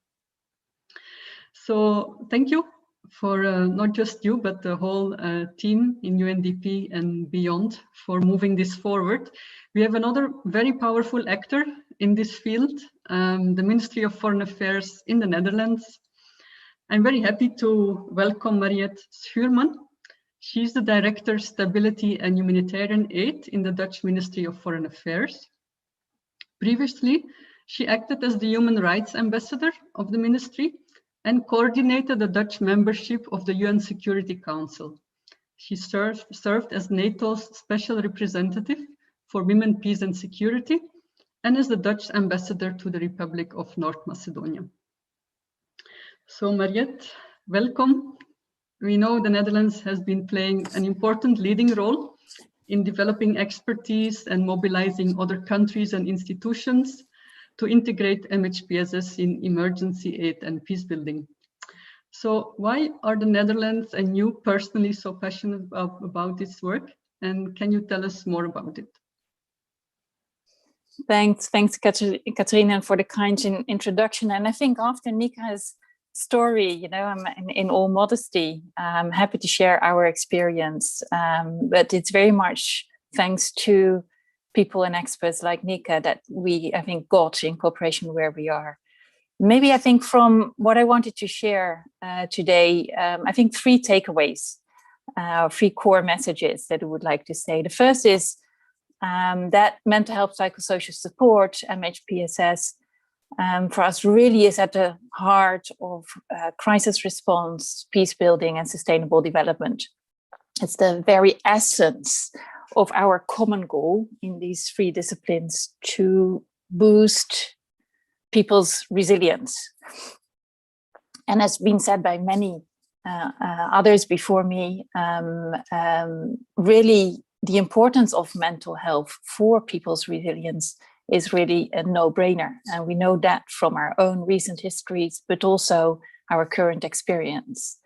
So thank you for not just you, but the whole team in UNDP and beyond for moving this forward. We have another very powerful actor in this field, the Ministry of Foreign Affairs in the Netherlands. I'm very happy to welcome Mariette Schuurman. She's the Director Stability and Humanitarian Aid in the Dutch Ministry of Foreign Affairs. Previously, She acted as the human rights ambassador of the ministry and coordinated the Dutch membership of the UN Security Council. She served as NATO's special representative for women, peace and security, and as the Dutch ambassador to the Republic of North Macedonia. So Mariette, welcome. We know the Netherlands has been playing an important leading role in developing expertise and mobilizing other countries and institutions to integrate MHPSS in emergency aid and peace building. So why are the Netherlands and you personally so passionate about this work? And can you tell us more about it? Thanks, Katrina, for the kind introduction. And I think after Nika's story, you know, I'm in all modesty, I'm happy to share our experience, but it's very much thanks to people and experts like Nika that we, I think, got in cooperation where we are. Maybe I think from what I wanted to share today, I think three takeaways, three core messages that I would like to say. The first is that mental health psychosocial support, MHPSS, for us really is at the heart of crisis response, peace building and sustainable development. It's the very essence of our common goal in these three disciplines to boost people's resilience. And as been said by many others before me, really the importance of mental health for people's resilience is really a no-brainer. And we know that from our own recent histories, but also our current experience.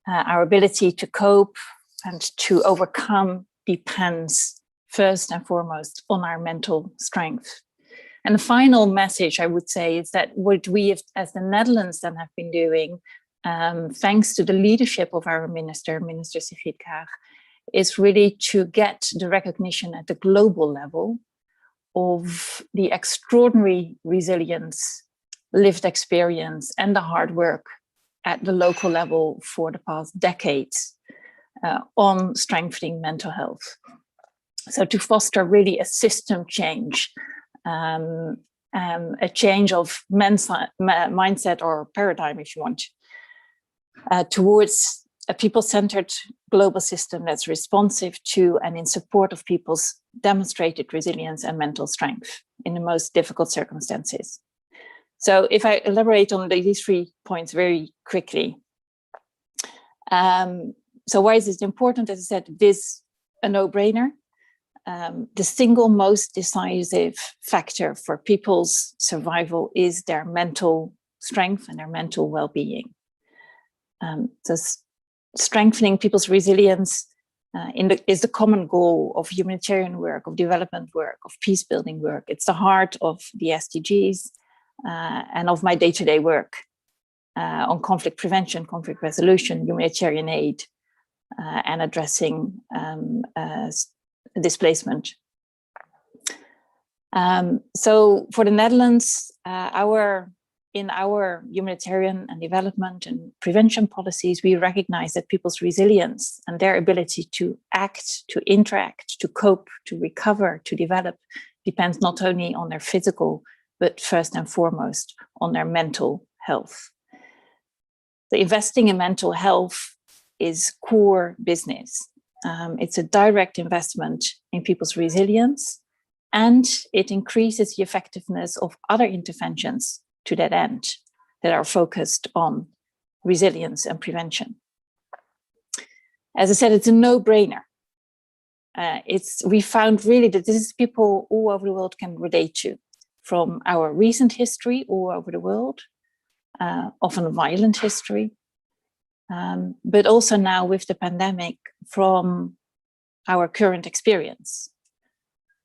Our ability to cope and to overcome depends first and foremost on our mental strength. And the final message I would say is that what we as the Netherlands then have been doing, thanks to the leadership of our Minister Sigrid Kaag, is really to get the recognition at the global level of the extraordinary resilience, lived experience, and the hard work at the local level for the past decades on strengthening mental health. So to foster really a system change, a change of mindset or paradigm, if you want, towards a people-centered global system that's responsive to and in support of people's demonstrated resilience and mental strength in the most difficult circumstances. So if I elaborate on these 3 points very quickly. So why is this important? As I said, it is a no-brainer. The single most decisive factor for people's survival is their mental strength and their mental well-being. So strengthening people's resilience is the common goal of humanitarian work, of development work, of peace building work. It's the heart of the SDGs and of my day-to-day work on conflict prevention, conflict resolution, humanitarian aid, and addressing displacement. So for the Netherlands, in our humanitarian and development and prevention policies, we recognize that people's resilience and their ability to act, to interact, to cope, to recover, to develop depends not only on their physical, but first and foremost on their mental health. So investing in mental health is core business. It's a direct investment in people's resilience, and it increases the effectiveness of other interventions to that end that are focused on resilience and prevention. As I said, it's a no-brainer. We found really that this is people all over the world can relate to, from our recent history all over the world, often violent history, but also now with the pandemic from our current experience.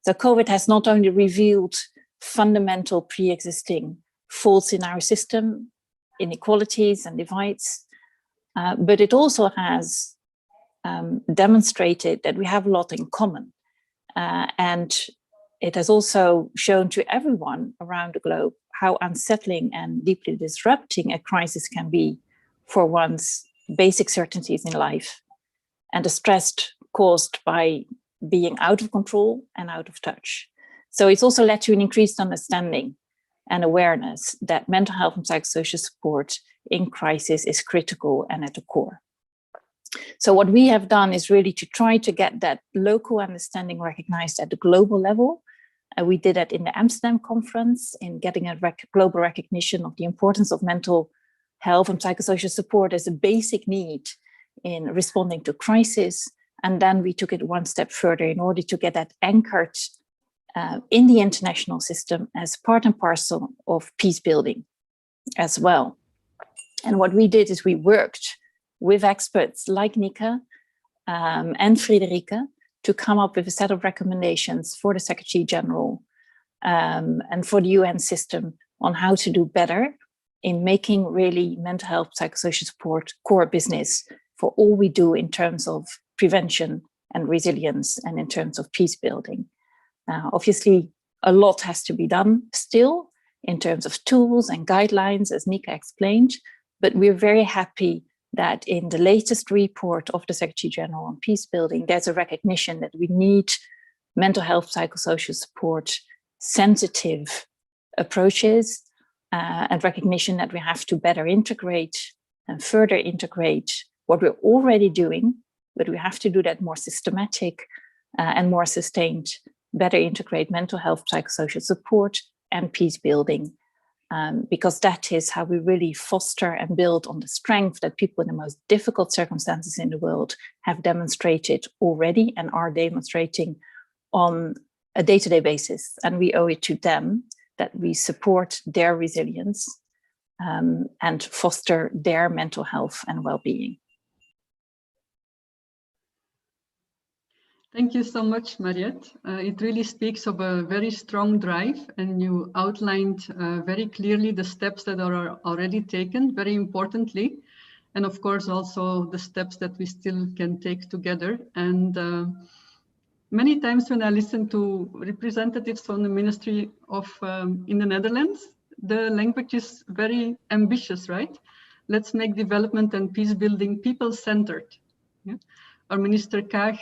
So COVID has not only revealed fundamental pre-existing faults in our system, inequalities and divides, but it also has demonstrated that we have a lot in common. And it has also shown to everyone around the globe how unsettling and deeply disrupting a crisis can be for one's basic certainties in life, and the stress caused by being out of control and out of touch. So it's also led to an increased understanding and awareness that mental health and psychosocial support in crisis is critical and at the core. So what we have done is really to try to get that local understanding recognized at the global level. We did that in the Amsterdam conference, in getting a global recognition of the importance of mental health and psychosocial support as a basic need in responding to crisis. And then we took it one step further in order to get that anchored in the international system as part and parcel of peace building as well. And what we did is we worked with experts like Nika and Friederike to come up with a set of recommendations for the Secretary General and for the UN system on how to do better in making really mental health, psychosocial support core business for all we do in terms of prevention and resilience and in terms of peace building. Obviously, a lot has to be done still in terms of tools and guidelines, as Nika explained, but we're very happy that in the latest report of the Secretary General on peace building, there's a recognition that we need mental health, psychosocial support, sensitive approaches, and recognition that we have to better integrate and further integrate what we're already doing, but we have to do that more systematic and more sustained, better integrate mental health, psychosocial support and peace building, because that is how we really foster and build on the strength that people in the most difficult circumstances in the world have demonstrated already and are demonstrating on a day-to-day basis. And we owe it to them that we support their resilience and foster their mental health and well-being. Thank you so much, Mariette. It really speaks of a very strong drive, and you outlined very clearly the steps that are already taken, very importantly, and of course also the steps that we still can take together. And many times when I listen to representatives from the Ministry of in the Netherlands, the language is very ambitious, right? Let's make development and peace building people-centered. Yeah? Our Minister Kaag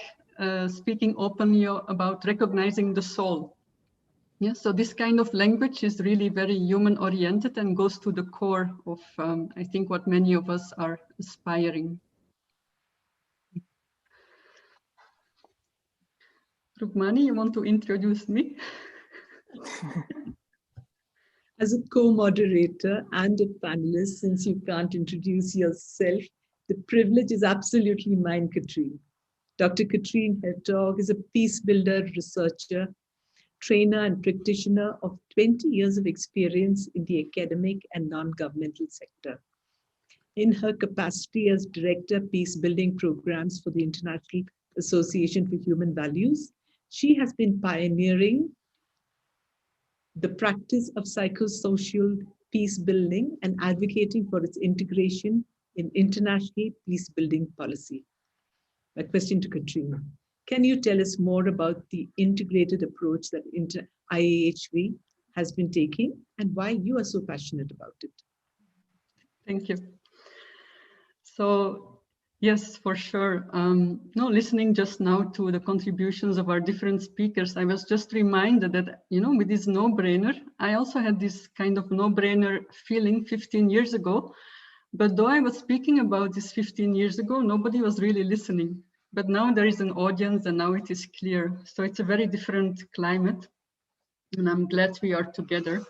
speaking openly about recognizing the soul. Yeah, so this kind of language is really very human-oriented and goes to the core of, I think, what many of us are aspiring. Rukmani, you want to introduce me? As a co-moderator and a panelist, since you can't introduce yourself, the privilege is absolutely mine, Katrine. Dr. Katrine Hertog is a peace builder, researcher, trainer, and practitioner of 20 years of experience in the academic and non-governmental sector. In her capacity as Director, Peace Building Programs for the International Association for Human Values, she has been pioneering the practice of psychosocial peace building and advocating for its integration in international peace building policy. My question to Katrina, can you tell us more about the integrated approach that IAHV has been taking and why you are so passionate about it? Thank you. So, yes, for sure. Listening just now to the contributions of our different speakers, I was just reminded that, with this no-brainer, I also had this kind of no-brainer feeling 15 years ago. But though I was speaking about this 15 years ago, nobody was really listening. But now there is an audience and now it is clear. So it's a very different climate. And I'm glad we are together.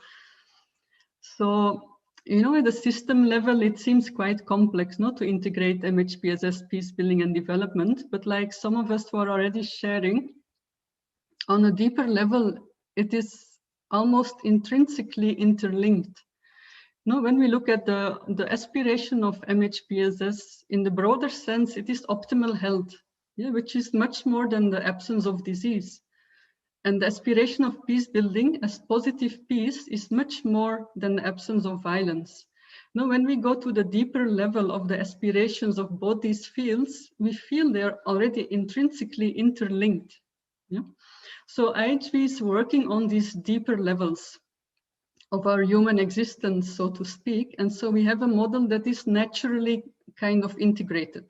So, at the system level, it seems quite complex not to integrate MHPSS, peace building and development. But like some of us were already sharing, on a deeper level, it is almost intrinsically interlinked. When we look at the aspiration of MHPSS, in the broader sense, it is optimal health, which is much more than the absence of disease. And the aspiration of peace building as positive peace is much more than the absence of violence. When we go to the deeper level of the aspirations of both these fields, we feel they are already intrinsically interlinked. So IHV is working on these deeper levels of our human existence, so to speak. And so we have a model that is naturally kind of integrated,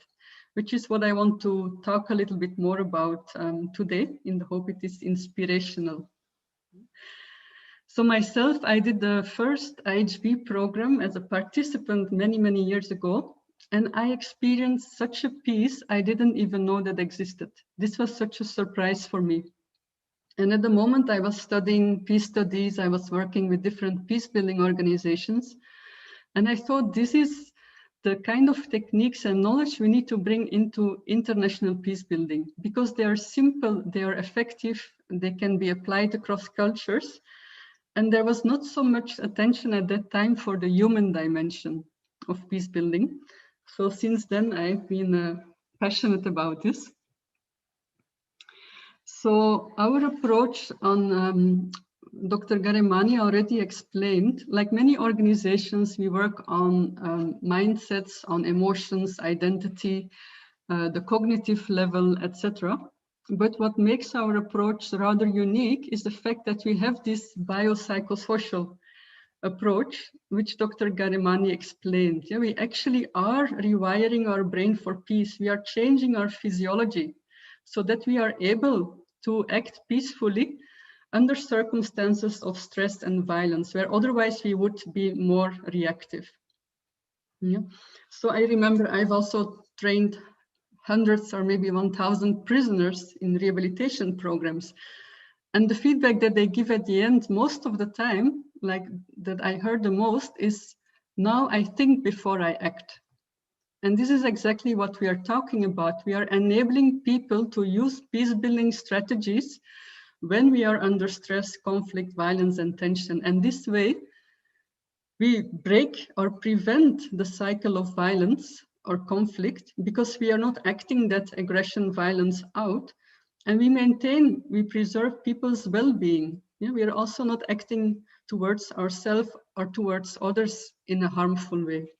which is what I want to talk a little bit more about today, in the hope it is inspirational. So myself, I did the first IHV program as a participant many, many years ago. And I experienced such a peace I didn't even know that existed. This was such a surprise for me. And at the moment I was studying peace studies, I was working with different peace building organizations. And I thought this is the kind of techniques and knowledge we need to bring into international peace building, because they are simple, they are effective, they can be applied across cultures. And there was not so much attention at that time for the human dimension of peace building. So since then, I've been passionate about this. So our approach on Dr. Garemani already explained, like many organizations, we work on mindsets, on emotions, identity, the cognitive level, etc. But what makes our approach rather unique is the fact that we have this biopsychosocial approach, which Dr. Garemani explained. Yeah, we actually are rewiring our brain for peace. We are changing our physiology so that we are able to act peacefully under circumstances of stress and violence, where otherwise we would be more reactive. Yeah. So I remember I've also trained hundreds or maybe 1,000 prisoners in rehabilitation programs. And the feedback that they give at the end, most of the time, like that I heard the most, is now I think before I act. And this is exactly what we are talking about. We are enabling people to use peace building strategies when we are under stress, conflict, violence, and tension. And this way, we break or prevent the cycle of violence or conflict, because we are not acting that aggression, violence out, and we preserve people's well-being. Yeah, we are also not acting towards ourselves or towards others in a harmful way.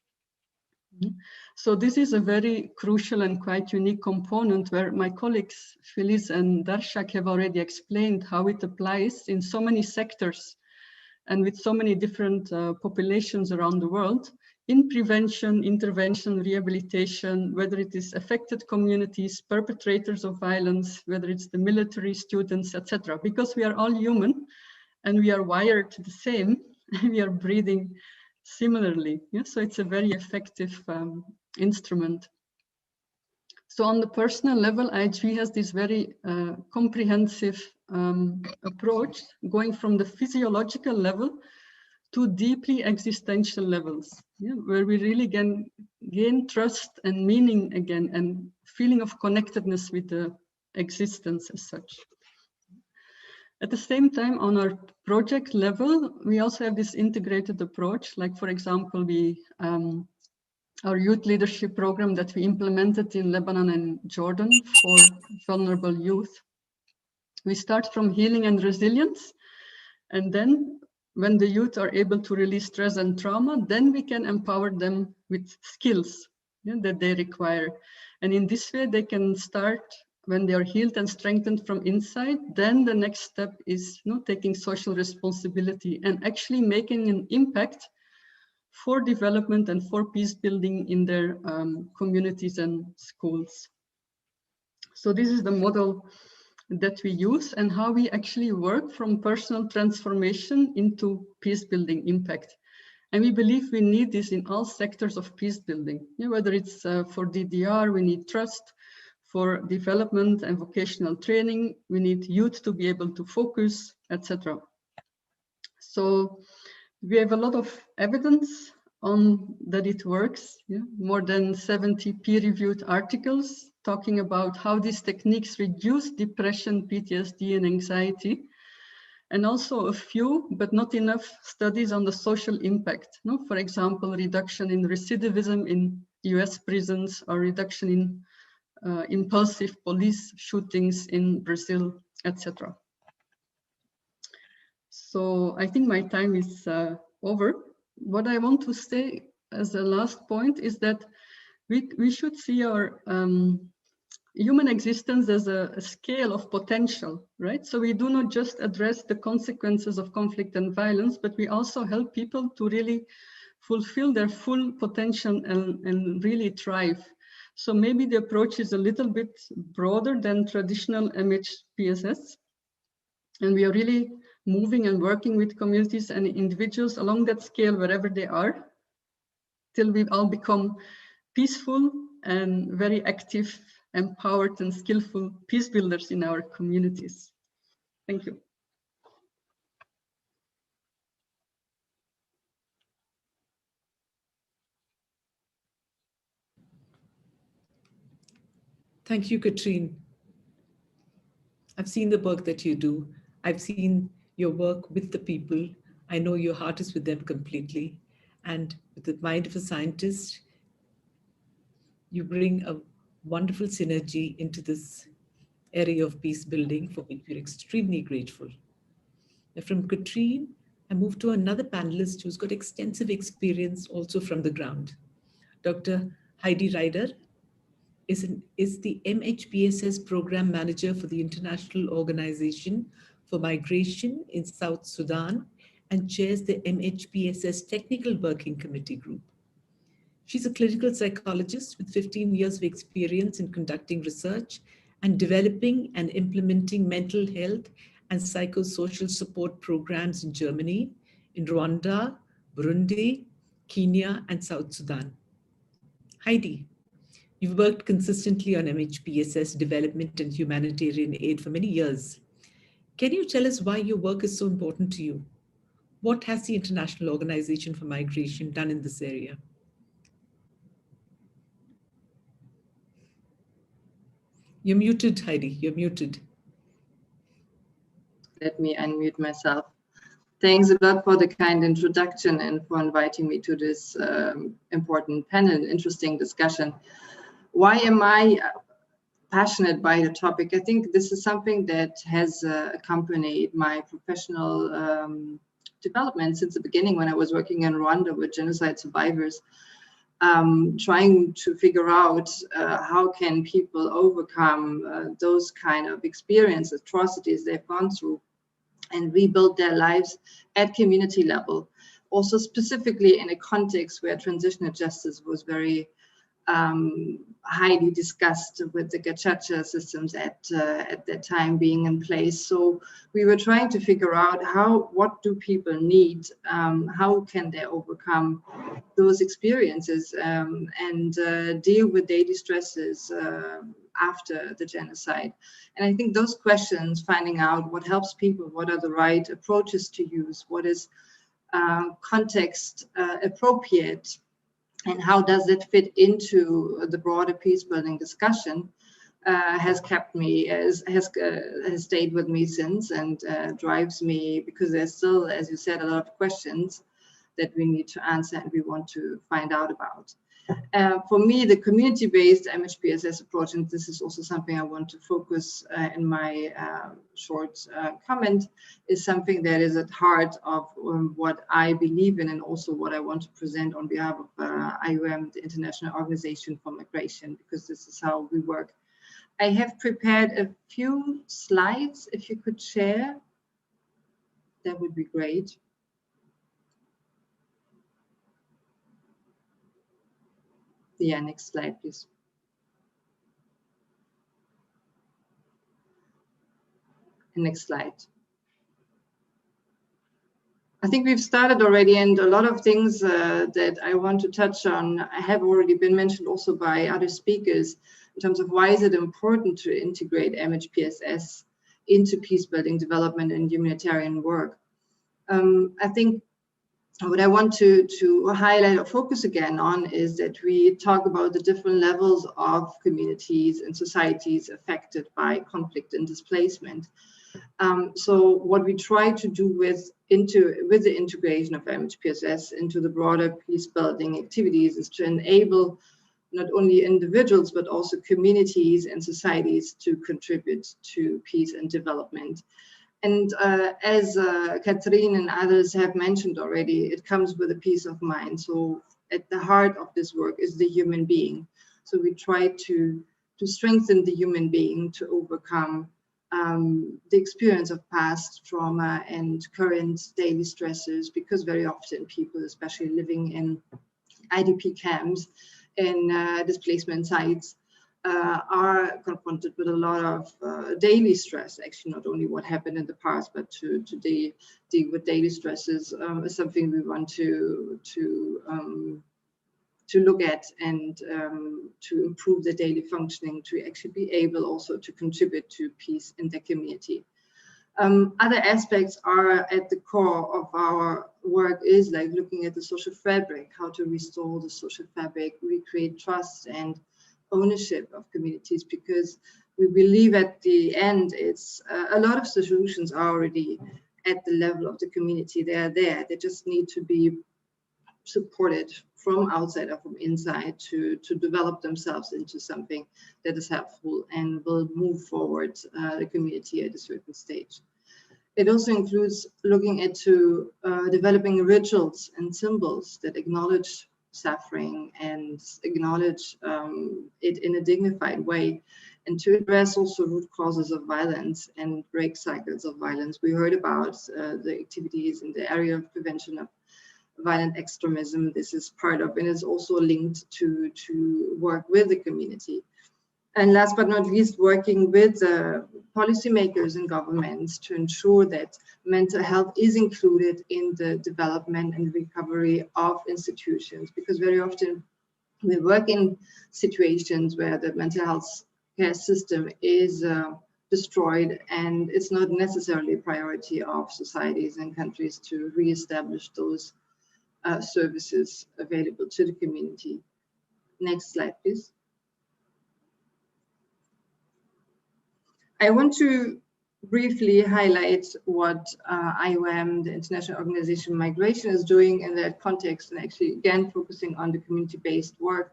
So this is a very crucial and quite unique component where my colleagues Feliz and Darshak have already explained how it applies in so many sectors and with so many different populations around the world, in prevention, intervention, rehabilitation, whether it is affected communities, perpetrators of violence, whether it's the military, students, etc. Because we are all human and we are wired the same, we are breathing similarly. Yeah? So it's a very effective instrument. So on the personal level, IHV has this very comprehensive approach, going from the physiological level to deeply existential levels, yeah, where we really can gain trust and meaning again, and feeling of connectedness with the existence as such. At the same time, on our project level, we also have this integrated approach. Like, for example, our youth leadership program that we implemented in Lebanon and Jordan for vulnerable youth. We start from healing and resilience, and then when the youth are able to release stress and trauma, then we can empower them with skills, yeah, that they require. And in this way, they can start, when they are healed and strengthened from inside, then the next step is, you know, taking social responsibility and actually making an impact for development and for peace building in their communities and schools. So this is the model that we use and how we actually work from personal transformation into peace building impact. And we believe we need this in all sectors of peace building. You know, whether it's for DDR, we need trust. For development and vocational training, we need youth to be able to focus, etc. So we have a lot of evidence on that it works. Yeah? More than 70 peer-reviewed articles talking about how these techniques reduce depression, PTSD, and anxiety. And also a few, but not enough, studies on the social impact. No? For example, reduction in recidivism in US prisons, or reduction in impulsive police shootings in Brazil, etc. So I think my time is over. What I want to say as a last point is that we should see our human existence as a scale of potential, right? So we do not just address the consequences of conflict and violence, but we also help people to really fulfill their full potential and really thrive. So maybe the approach is a little bit broader than traditional MHPSS. And we are really moving and working with communities and individuals along that scale, wherever they are, till we all become peaceful and very active, empowered and skillful peace builders in our communities. Thank you. Thank you, Katrine. I've seen the work that you do. I've seen your work with the people. I know your heart is with them completely. And with the mind of a scientist, you bring a wonderful synergy into this area of peace building, for which we're extremely grateful. Now, from Katrine, I move to another panelist who's got extensive experience also from the ground. Dr. Heidi Ryder is the MHPSS Program Manager for the International Organization for Migration in South Sudan and chairs the MHPSS Technical Working Committee Group. She's a clinical psychologist with 15 years of experience in conducting research and developing and implementing mental health and psychosocial support programs in Germany, in Rwanda, Burundi, Kenya, and South Sudan. Heidi, you've worked consistently on MHPSS development and humanitarian aid for many years. Can you tell us why your work is so important to you? What has the International Organization for Migration done in this area? You're muted, Heidi, you're muted. Let me unmute myself. Thanks a lot for the kind introduction and for inviting me to this important panel, interesting discussion. Why am I passionate by the topic? I think this is something that has accompanied my professional development since the beginning when I was working in Rwanda with genocide survivors, trying to figure out how can people overcome those kind of experiences, atrocities they've gone through, and rebuild their lives at community level. Also specifically in a context where transitional justice was very highly discussed with the gacaca systems at that time being in place. So we were trying to figure out what do people need, how can they overcome those experiences and deal with daily stresses after the genocide. And I think those questions, finding out what helps people, what are the right approaches to use, what is context appropriate, and how does it fit into the broader peace building discussion, has kept me, has stayed with me since, and drives me, because there's still, as you said, a lot of questions that we need to answer and we want to find out about. For me, the community-based MHPSS approach, and this is also something I want to focus in my short comment, is something that is at heart of what I believe in and also what I want to present on behalf of IOM, the International Organization for Migration, because this is how we work. I have prepared a few slides. If you could share, that would be great. Yeah, next slide, please. Next slide. I think we've started already, and a lot of things that I want to touch on have already been mentioned also by other speakers in terms of why is it important to integrate MHPSS into peace building, development, and humanitarian work. I think what I want to highlight or focus again on is that we talk about the different levels of communities and societies affected by conflict and displacement. So what we try to do with the integration of MHPSS into the broader peace building activities is to enable not only individuals but also communities and societies to contribute to peace and development. And as Katrine and others have mentioned already, it comes with a peace of mind. So at the heart of this work is the human being. So we try to strengthen the human being to overcome the experience of past trauma and current daily stressors, because very often people, especially living in IDP camps and displacement sites, are confronted with a lot of daily stress. Actually, not only what happened in the past, but to deal with daily stresses is something we want to look at and to improve the daily functioning, to actually be able also to contribute to peace in the community. Other aspects are at the core of our work is like looking at the social fabric, how to restore the social fabric, recreate trust and ownership of communities, because we believe at the end it's a lot of solutions are already at the level of the community. They are there. They just need to be supported from outside or from inside to develop themselves into something that is helpful and will move forward the community at a certain stage. It also includes looking into developing rituals and symbols that acknowledge suffering and acknowledge it in a dignified way, and to address also root causes of violence and break cycles of violence. We heard about the activities in the area of prevention of violent extremism. This is part of, and is also linked to work with the community. And last but not least, working with policymakers and governments to ensure that mental health is included in the development and recovery of institutions, because very often we work in situations where the mental health care system is destroyed, and it's not necessarily a priority of societies and countries to reestablish those services available to the community. Next slide, please. I want to briefly highlight what IOM, the International Organization of Migration, is doing in that context, and actually again focusing on the community-based work.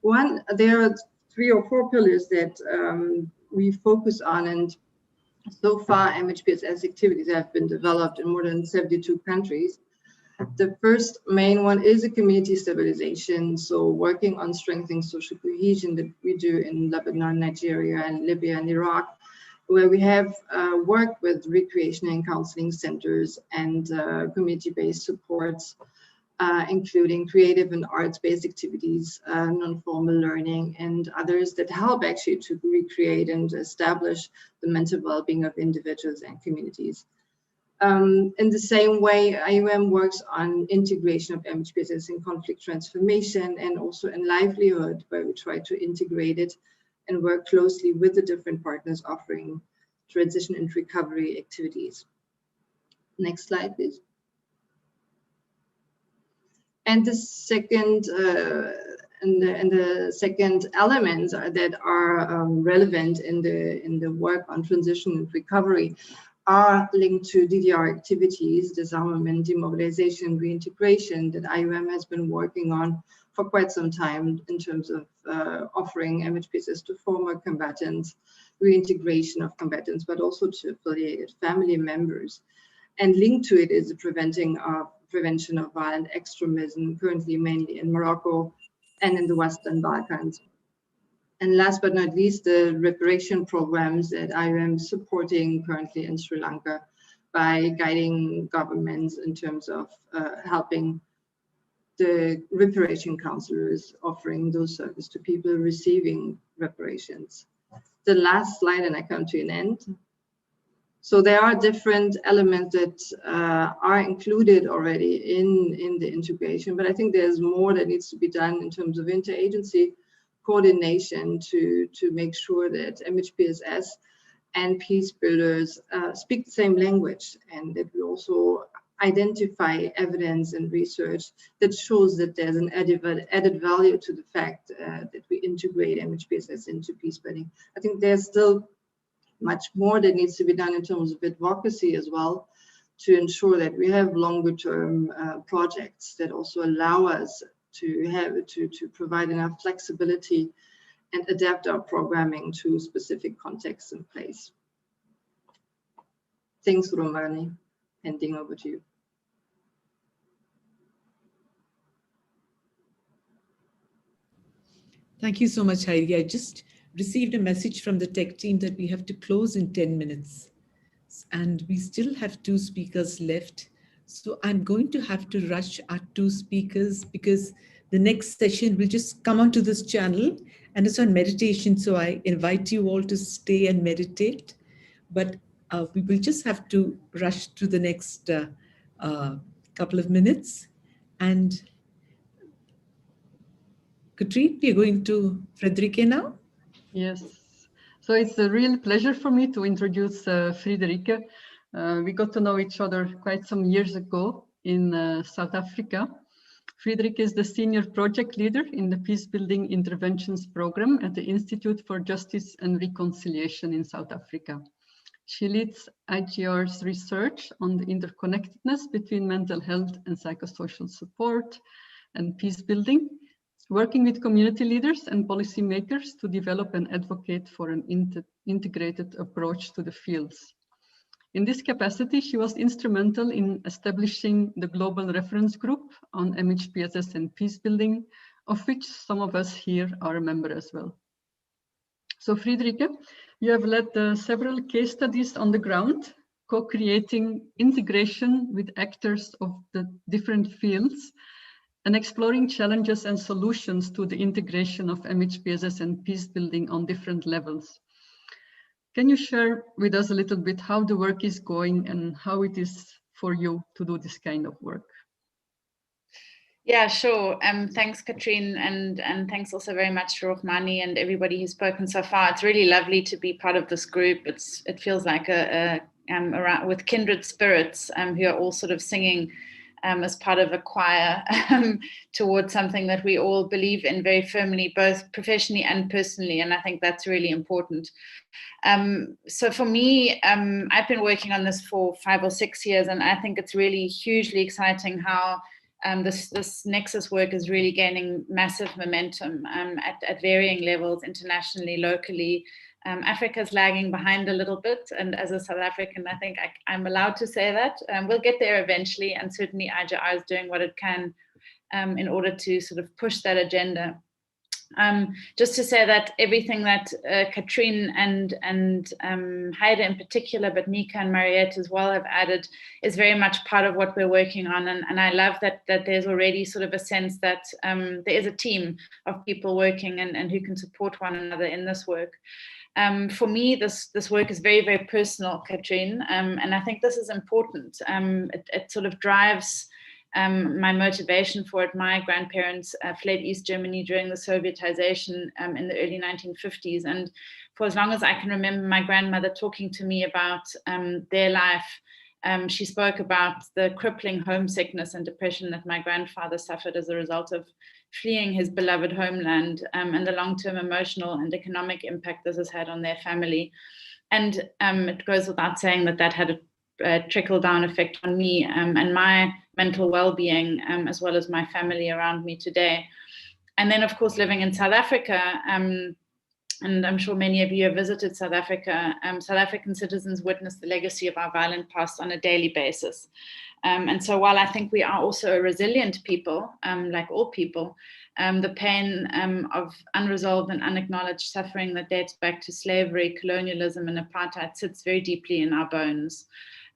One, there are 3 or 4 pillars that we focus on, and so far MHPSS activities have been developed in more than 72 countries. The first main one is a community stabilization, so working on strengthening social cohesion that we do in Lebanon, Nigeria, and Libya and Iraq, where we have worked with recreation and counseling centers and community-based supports, including creative and arts-based activities, non-formal learning, and others that help actually to recreate and establish the mental well-being of individuals and communities. In the same way, IOM works on integration of MHPSS in conflict transformation and also in livelihood, where we try to integrate it and work closely with the different partners offering transition and recovery activities. Next slide, please. And the second the second elements that are relevant in the work on transition and recovery are linked to DDR activities, disarmament, demobilization, reintegration, that IOM has been working on for quite some time in terms of offering MHPSS to former combatants, reintegration of combatants, but also to affiliated family members. And linked to it is the prevention of violent extremism, currently mainly in Morocco and in the Western Balkans. And last but not least, the reparation programs that IOM is supporting currently in Sri Lanka by guiding governments in terms of helping the reparation counselors offering those services to people receiving reparations. The last slide, and I come to an end. So there are different elements that are included already in the integration, but I think there's more that needs to be done in terms of interagency coordination to make sure that MHPSS and peace builders speak the same language, and that we also identify evidence and research that shows that there's an added value to the fact that we integrate MHPSS into peace building. I think there's still much more that needs to be done in terms of advocacy as well, to ensure that we have longer term projects that also allow us to provide enough flexibility and adapt our programming to specific contexts and place. Thanks, Romani. Handing over to you. Thank you so much, Heidi. I just received a message from the tech team that we have to close in 10 minutes. And we still have 2 speakers left. So I'm going to have to rush our 2 speakers because The next session will just come onto this channel, and it's on meditation. So I invite you all to stay and meditate. But we will just have to rush to the next couple of minutes. And Katrine, we are going to Friederike now. Yes. So it's a real pleasure for me to introduce Friederike. We got to know each other quite some years ago in South Africa. Friederike is the senior project leader in the Peacebuilding Interventions Program at the Institute for Justice and Reconciliation in South Africa. She leads IGR's research on the interconnectedness between mental health and psychosocial support and peacebuilding, working with community leaders and policymakers to develop and advocate for an integrated approach to the fields. In this capacity, she was instrumental in establishing the global reference group on MHPSS and peacebuilding, of which some of us here are a member as well. So Friederike, you have led several case studies on the ground, co-creating integration with actors of the different fields and exploring challenges and solutions to the integration of MHPSS and peacebuilding on different levels. Can you share with us a little bit how the work is going and how it is for you to do this kind of work? Yeah, sure. Thanks, Katrine, and thanks also very much to Ruchmani and everybody who's spoken so far. It's really lovely to be part of this group. It feels like around with kindred spirits who are all sort of singing as part of a choir towards something that we all believe in very firmly, both professionally and personally. And I think that's really important. So for me, I've been working on this for 5 or 6 years, and I think it's really hugely exciting how this Nexus work is really gaining massive momentum at varying levels, internationally, locally. Africa's lagging behind a little bit, and as a South African, I think I'm allowed to say that. We'll get there eventually, and certainly IGR is doing what it can in order to sort of push that agenda. Just to say that everything that Katrine and Heide in particular, but Mika and Mariette as well have added is very much part of what we're working on. And I love that there's already sort of a sense that there is a team of people working and who can support one another in this work. For me, this work is very, very personal, Katrine, and I think this is important. It sort of drives my motivation for it. My grandparents fled East Germany during the Sovietization in the early 1950s. And for as long as I can remember my grandmother talking to me about their life, she spoke about the crippling homesickness and depression that my grandfather suffered as a result of fleeing his beloved homeland, and the long-term emotional and economic impact this has had on their family. And it goes without saying that had a trickle-down effect on me and my mental well-being, as well as my family around me today. And then, of course, living in South Africa, and I'm sure many of you have visited South Africa, South African citizens witness the legacy of our violent past on a daily basis. And so while I think we are also a resilient people, like all people, the pain of unresolved and unacknowledged suffering that dates back to slavery, colonialism, and apartheid sits very deeply in our bones.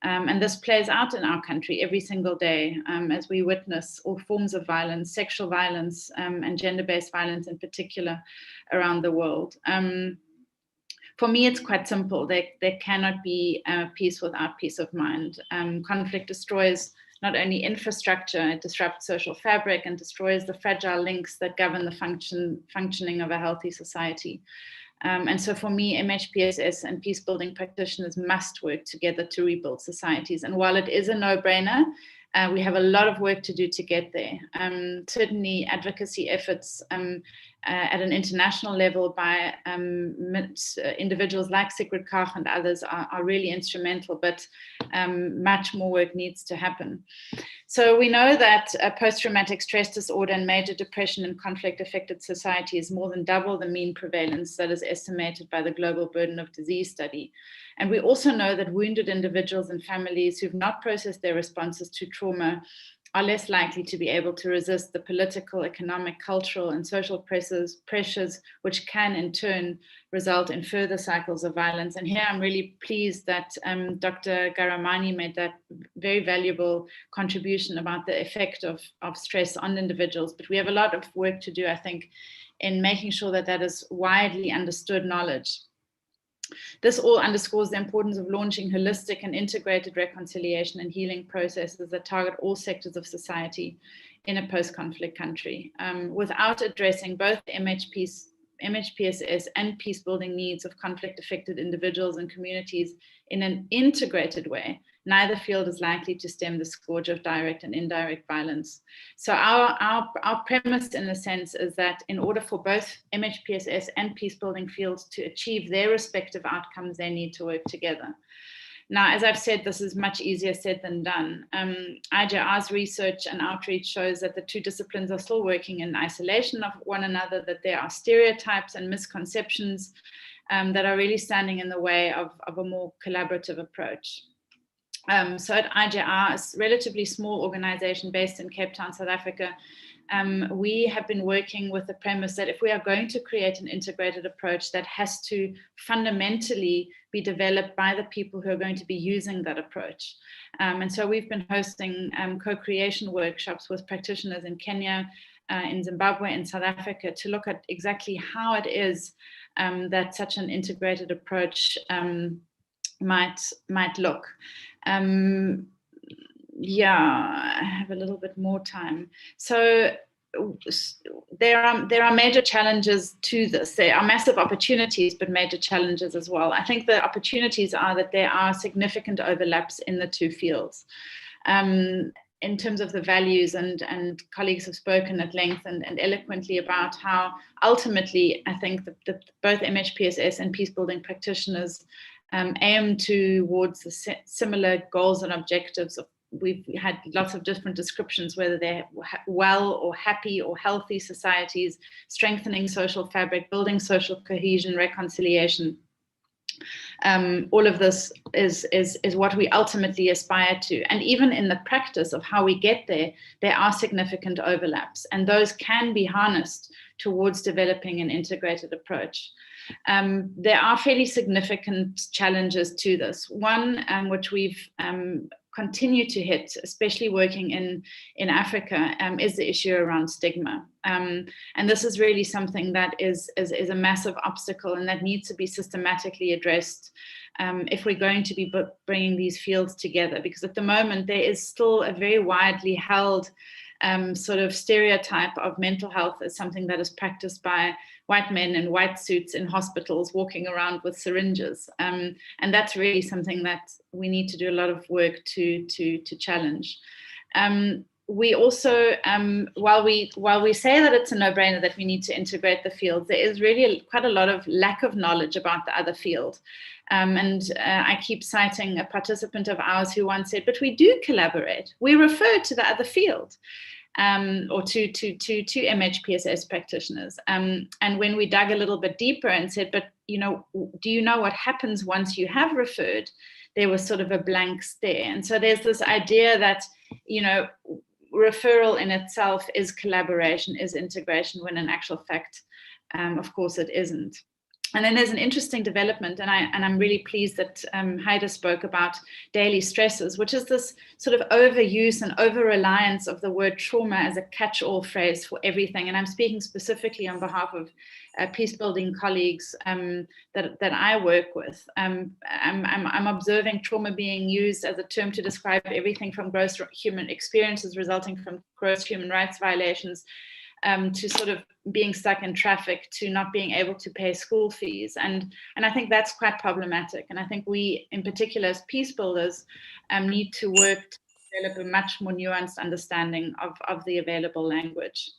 And this plays out in our country every single day as we witness all forms of violence, sexual violence, and gender-based violence in particular around the world. For me, it's quite simple. There cannot be peace without peace of mind. Conflict destroys not only infrastructure, it disrupts social fabric and destroys the fragile links that govern the functioning of a healthy society. And so for me, MHPSS and peacebuilding practitioners must work together to rebuild societies. And while it is a no-brainer, we have a lot of work to do to get there. Certainly advocacy efforts at an international level by individuals like Sigrid Koch and others are really instrumental, but much more work needs to happen. So we know that post-traumatic stress disorder and major depression in conflict-affected societies more than double the mean prevalence that is estimated by the Global Burden of Disease study. And we also know that wounded individuals and families who've not processed their responses to trauma are less likely to be able to resist the political, economic, cultural, and social pressures which can in turn result in further cycles of violence. And here I'm really pleased that Dr. Garamani made that very valuable contribution about the effect of stress on individuals. But we have a lot of work to do, I think, in making sure that that is widely understood knowledge. This all underscores the importance of launching holistic and integrated reconciliation and healing processes that target all sectors of society in a post-conflict country, without addressing both the MHPSS and peace-building needs of conflict-affected individuals and communities in an integrated way. Neither field is likely to stem the scourge of direct and indirect violence. So our premise, in a sense, is that in order for both MHPSS and peacebuilding fields to achieve their respective outcomes, they need to work together. Now, as I've said, this is much easier said than done. IJR's research and outreach shows that the two disciplines are still working in isolation of one another, that there are stereotypes and misconceptions that are really standing in the way of a more collaborative approach. So at IJR, a relatively small organization based in Cape Town, South Africa, we have been working with the premise that if we are going to create an integrated approach, that has to fundamentally be developed by the people who are going to be using that approach. And so we've been hosting co-creation workshops with practitioners in Kenya, in Zimbabwe, and South Africa to look at exactly how it is that such an integrated approach might look. Yeah, I have a little bit more time. So there are major challenges to this. There are massive opportunities, but major challenges as well. I think the opportunities are that there are significant overlaps in the two fields. In terms of the values, and colleagues have spoken at length and eloquently about how ultimately I think that both MHPSS and peacebuilding practitioners aim towards the similar goals and objectives. We've had lots of different descriptions, whether they're well or happy or healthy societies, strengthening social fabric, building social cohesion, reconciliation. All of this is what we ultimately aspire to. And even in the practice of how we get there, there are significant overlaps, and those can be harnessed towards developing an integrated approach. There are fairly significant challenges to this. One, which we've continued to hit, especially working in Africa, is the issue around stigma. And this is really something that is a massive obstacle and that needs to be systematically addressed if we're going to be bringing these fields together. Because at the moment, there is still a very widely held sort of stereotype of mental health as something that is practiced by white men in white suits in hospitals walking around with syringes. And that's really something that we need to do a lot of work to challenge. We also, while we say that it's a no-brainer that we need to integrate the fields, there is really quite a lot of lack of knowledge about the other field. I keep citing a participant of ours who once said, but we do collaborate. We refer to the other field, or to MHPSS practitioners. And when we dug a little bit deeper and said, but do you know what happens once you have referred? There was sort of a blank stare. And so there's this idea that, referral in itself is collaboration, is integration, when in actual fact, of course, it isn't. And then there's an interesting development, and I'm really pleased that Haida spoke about daily stresses, which is this sort of overuse and over-reliance of the word trauma as a catch-all phrase for everything. And I'm speaking specifically on behalf of peacebuilding colleagues that I work with. I'm observing trauma being used as a term to describe everything from gross human experiences resulting from gross human rights violations, to sort of being stuck in traffic, to not being able to pay school fees. And I think that's quite problematic. And I think we, in particular as peace builders, need to work to develop a much more nuanced understanding of the available language.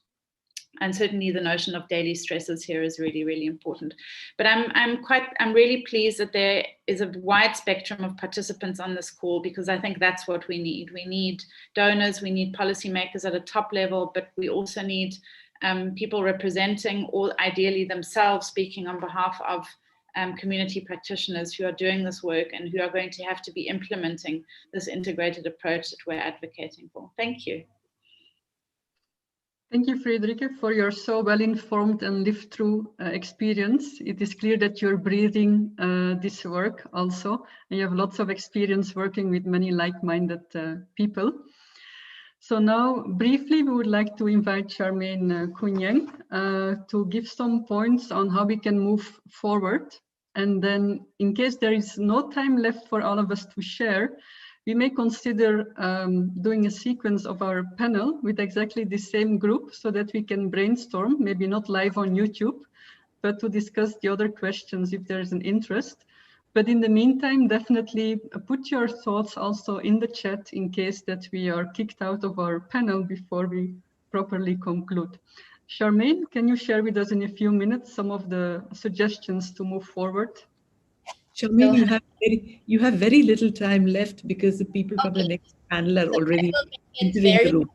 And certainly the notion of daily stresses here is really, really important. But I'm really pleased that there is a wide spectrum of participants on this call, because I think that's what we need. We need donors, we need policymakers at a top level, but we also need people representing, or ideally themselves speaking on behalf of community practitioners who are doing this work and who are going to have to be implementing this integrated approach that we're advocating for. Thank you. Thank you, Friederike, for your so well-informed and lived-through experience. It is clear that you're breathing this work also, and you have lots of experience working with many like-minded people. So now, briefly, we would like to invite Charmaine Kunyeng to give some points on how we can move forward. And then, in case there is no time left for all of us to share, we may consider doing a sequence of our panel with exactly the same group so that we can brainstorm, maybe not live on YouTube, but to discuss the other questions if there's an interest. But in the meantime, definitely put your thoughts also in the chat in case that we are kicked out of our panel before we properly conclude. Charmaine, can you share with us in a few minutes some of the suggestions to move forward? Charmaine, you have very little time left because the people from the next panel are already entering the room.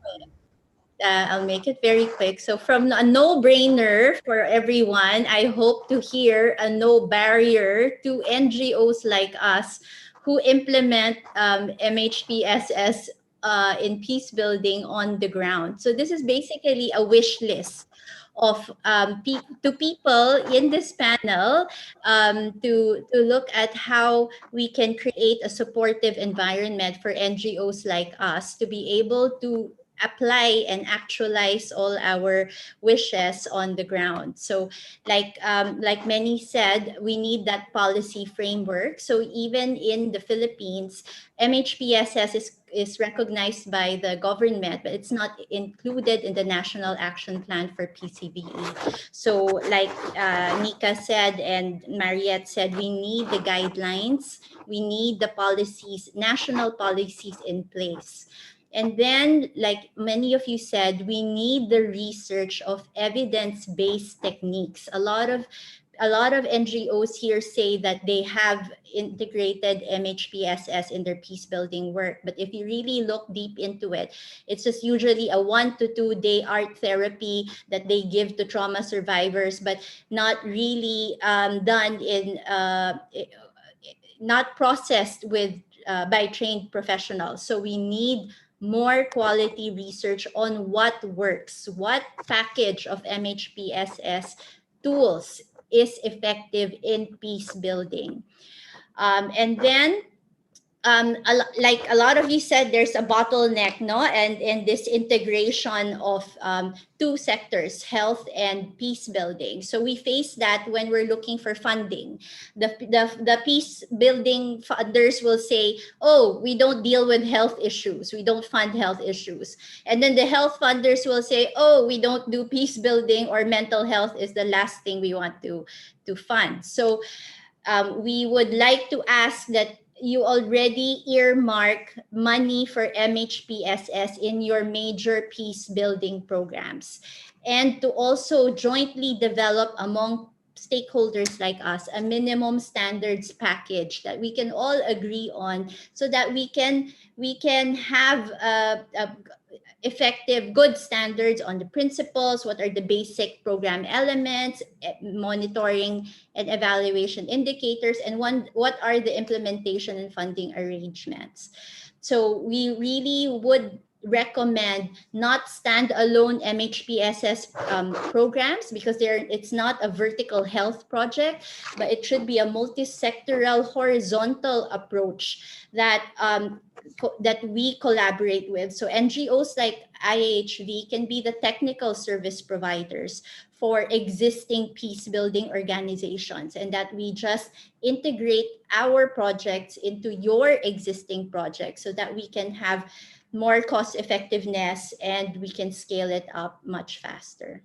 I'll make it very quick. So from a no-brainer for everyone, I hope to hear a no barrier to NGOs like us who implement MHPSS in peace building on the ground. So this is basically a wish list of to people in this panel to look at how we can create a supportive environment for NGOs like us to be able to apply and actualize all our wishes on the ground. So like many said, we need that policy framework. So even in the Philippines, MHPSS is recognized by the government, but it's not included in the National Action Plan for PCBE. So like Nika said and Mariette said, we need the guidelines, we need the policies, national policies in place. And then, like many of you said, we need the research of evidence-based techniques. A lot of NGOs here say that they have integrated MHPSS in their peace building work. But if you really look deep into it, it's just usually a 1 to 2 day art therapy that they give to trauma survivors, but not really done in, not processed with by trained professionals. So we need more quality research on what works, what package of MHPSS tools is effective in peace building. And then, like a lot of you said, there's a bottleneck, no? And this integration of two sectors, health and peace building. So we face that when we're looking for funding. The peace building funders will say, oh, we don't deal with health issues. We don't fund health issues. And then the health funders will say, oh, we don't do peace building, or mental health is the last thing we want to fund. So we would like to ask that you already earmark money for MHPSS in your major peace building programs, and to also jointly develop among stakeholders like us a minimum standards package that we can all agree on, so that we can have effective, good standards on the principles, what are the basic program elements, monitoring and evaluation indicators, and what are the implementation and funding arrangements. So we really would recommend not standalone MHPSS programs, because it's not a vertical health project, but it should be a multi-sectoral horizontal approach that that we collaborate with. So NGOs like IAHV can be the technical service providers for existing peace building organizations, and that we just integrate our projects into your existing projects so that we can have more cost effectiveness and we can scale it up much faster.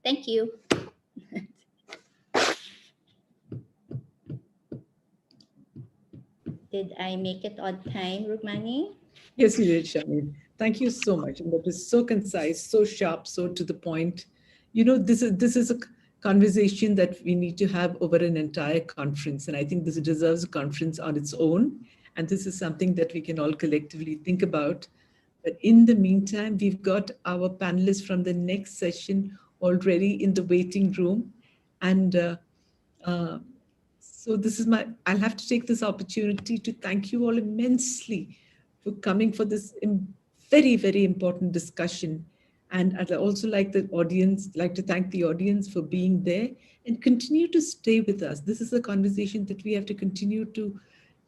Thank you. Did I make it on time, Rukmani? Yes, you did, Charmaine. Thank you so much. And that was so concise, so sharp, so to the point. You know, this is a conversation that we need to have over an entire conference. And I think this deserves a conference on its own. And this is something that we can all collectively think about. But in the meantime, we've got our panelists from the next session already in the waiting room. And so this is I'll have to take this opportunity to thank you all immensely for coming for this very, very important discussion. And I'd also like to thank the audience for being there and continue to stay with us. This is a conversation that we have to continue to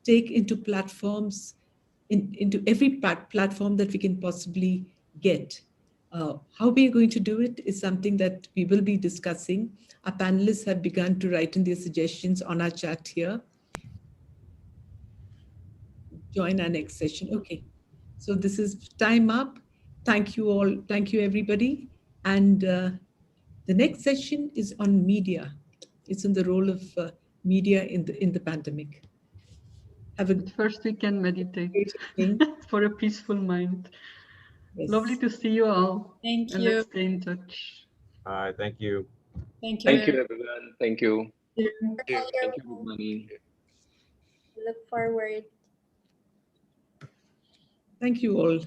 take into platforms, into every platform that we can possibly get. How we are going to do it is something that we will be discussing. Our panelists have begun to write in their suggestions on our chat here. Join our next session. Okay, so this is time up. Thank you all. Thank you, everybody. And the next session is on media. It's on the role of media in the pandemic. First, we can meditate for a peaceful mind. Yes. Lovely to see you all. Thank and you. Let's stay in touch. Thank you. Thank you. Thank you, everyone. Thank you. Thank you, Money. Look forward. Thank you all.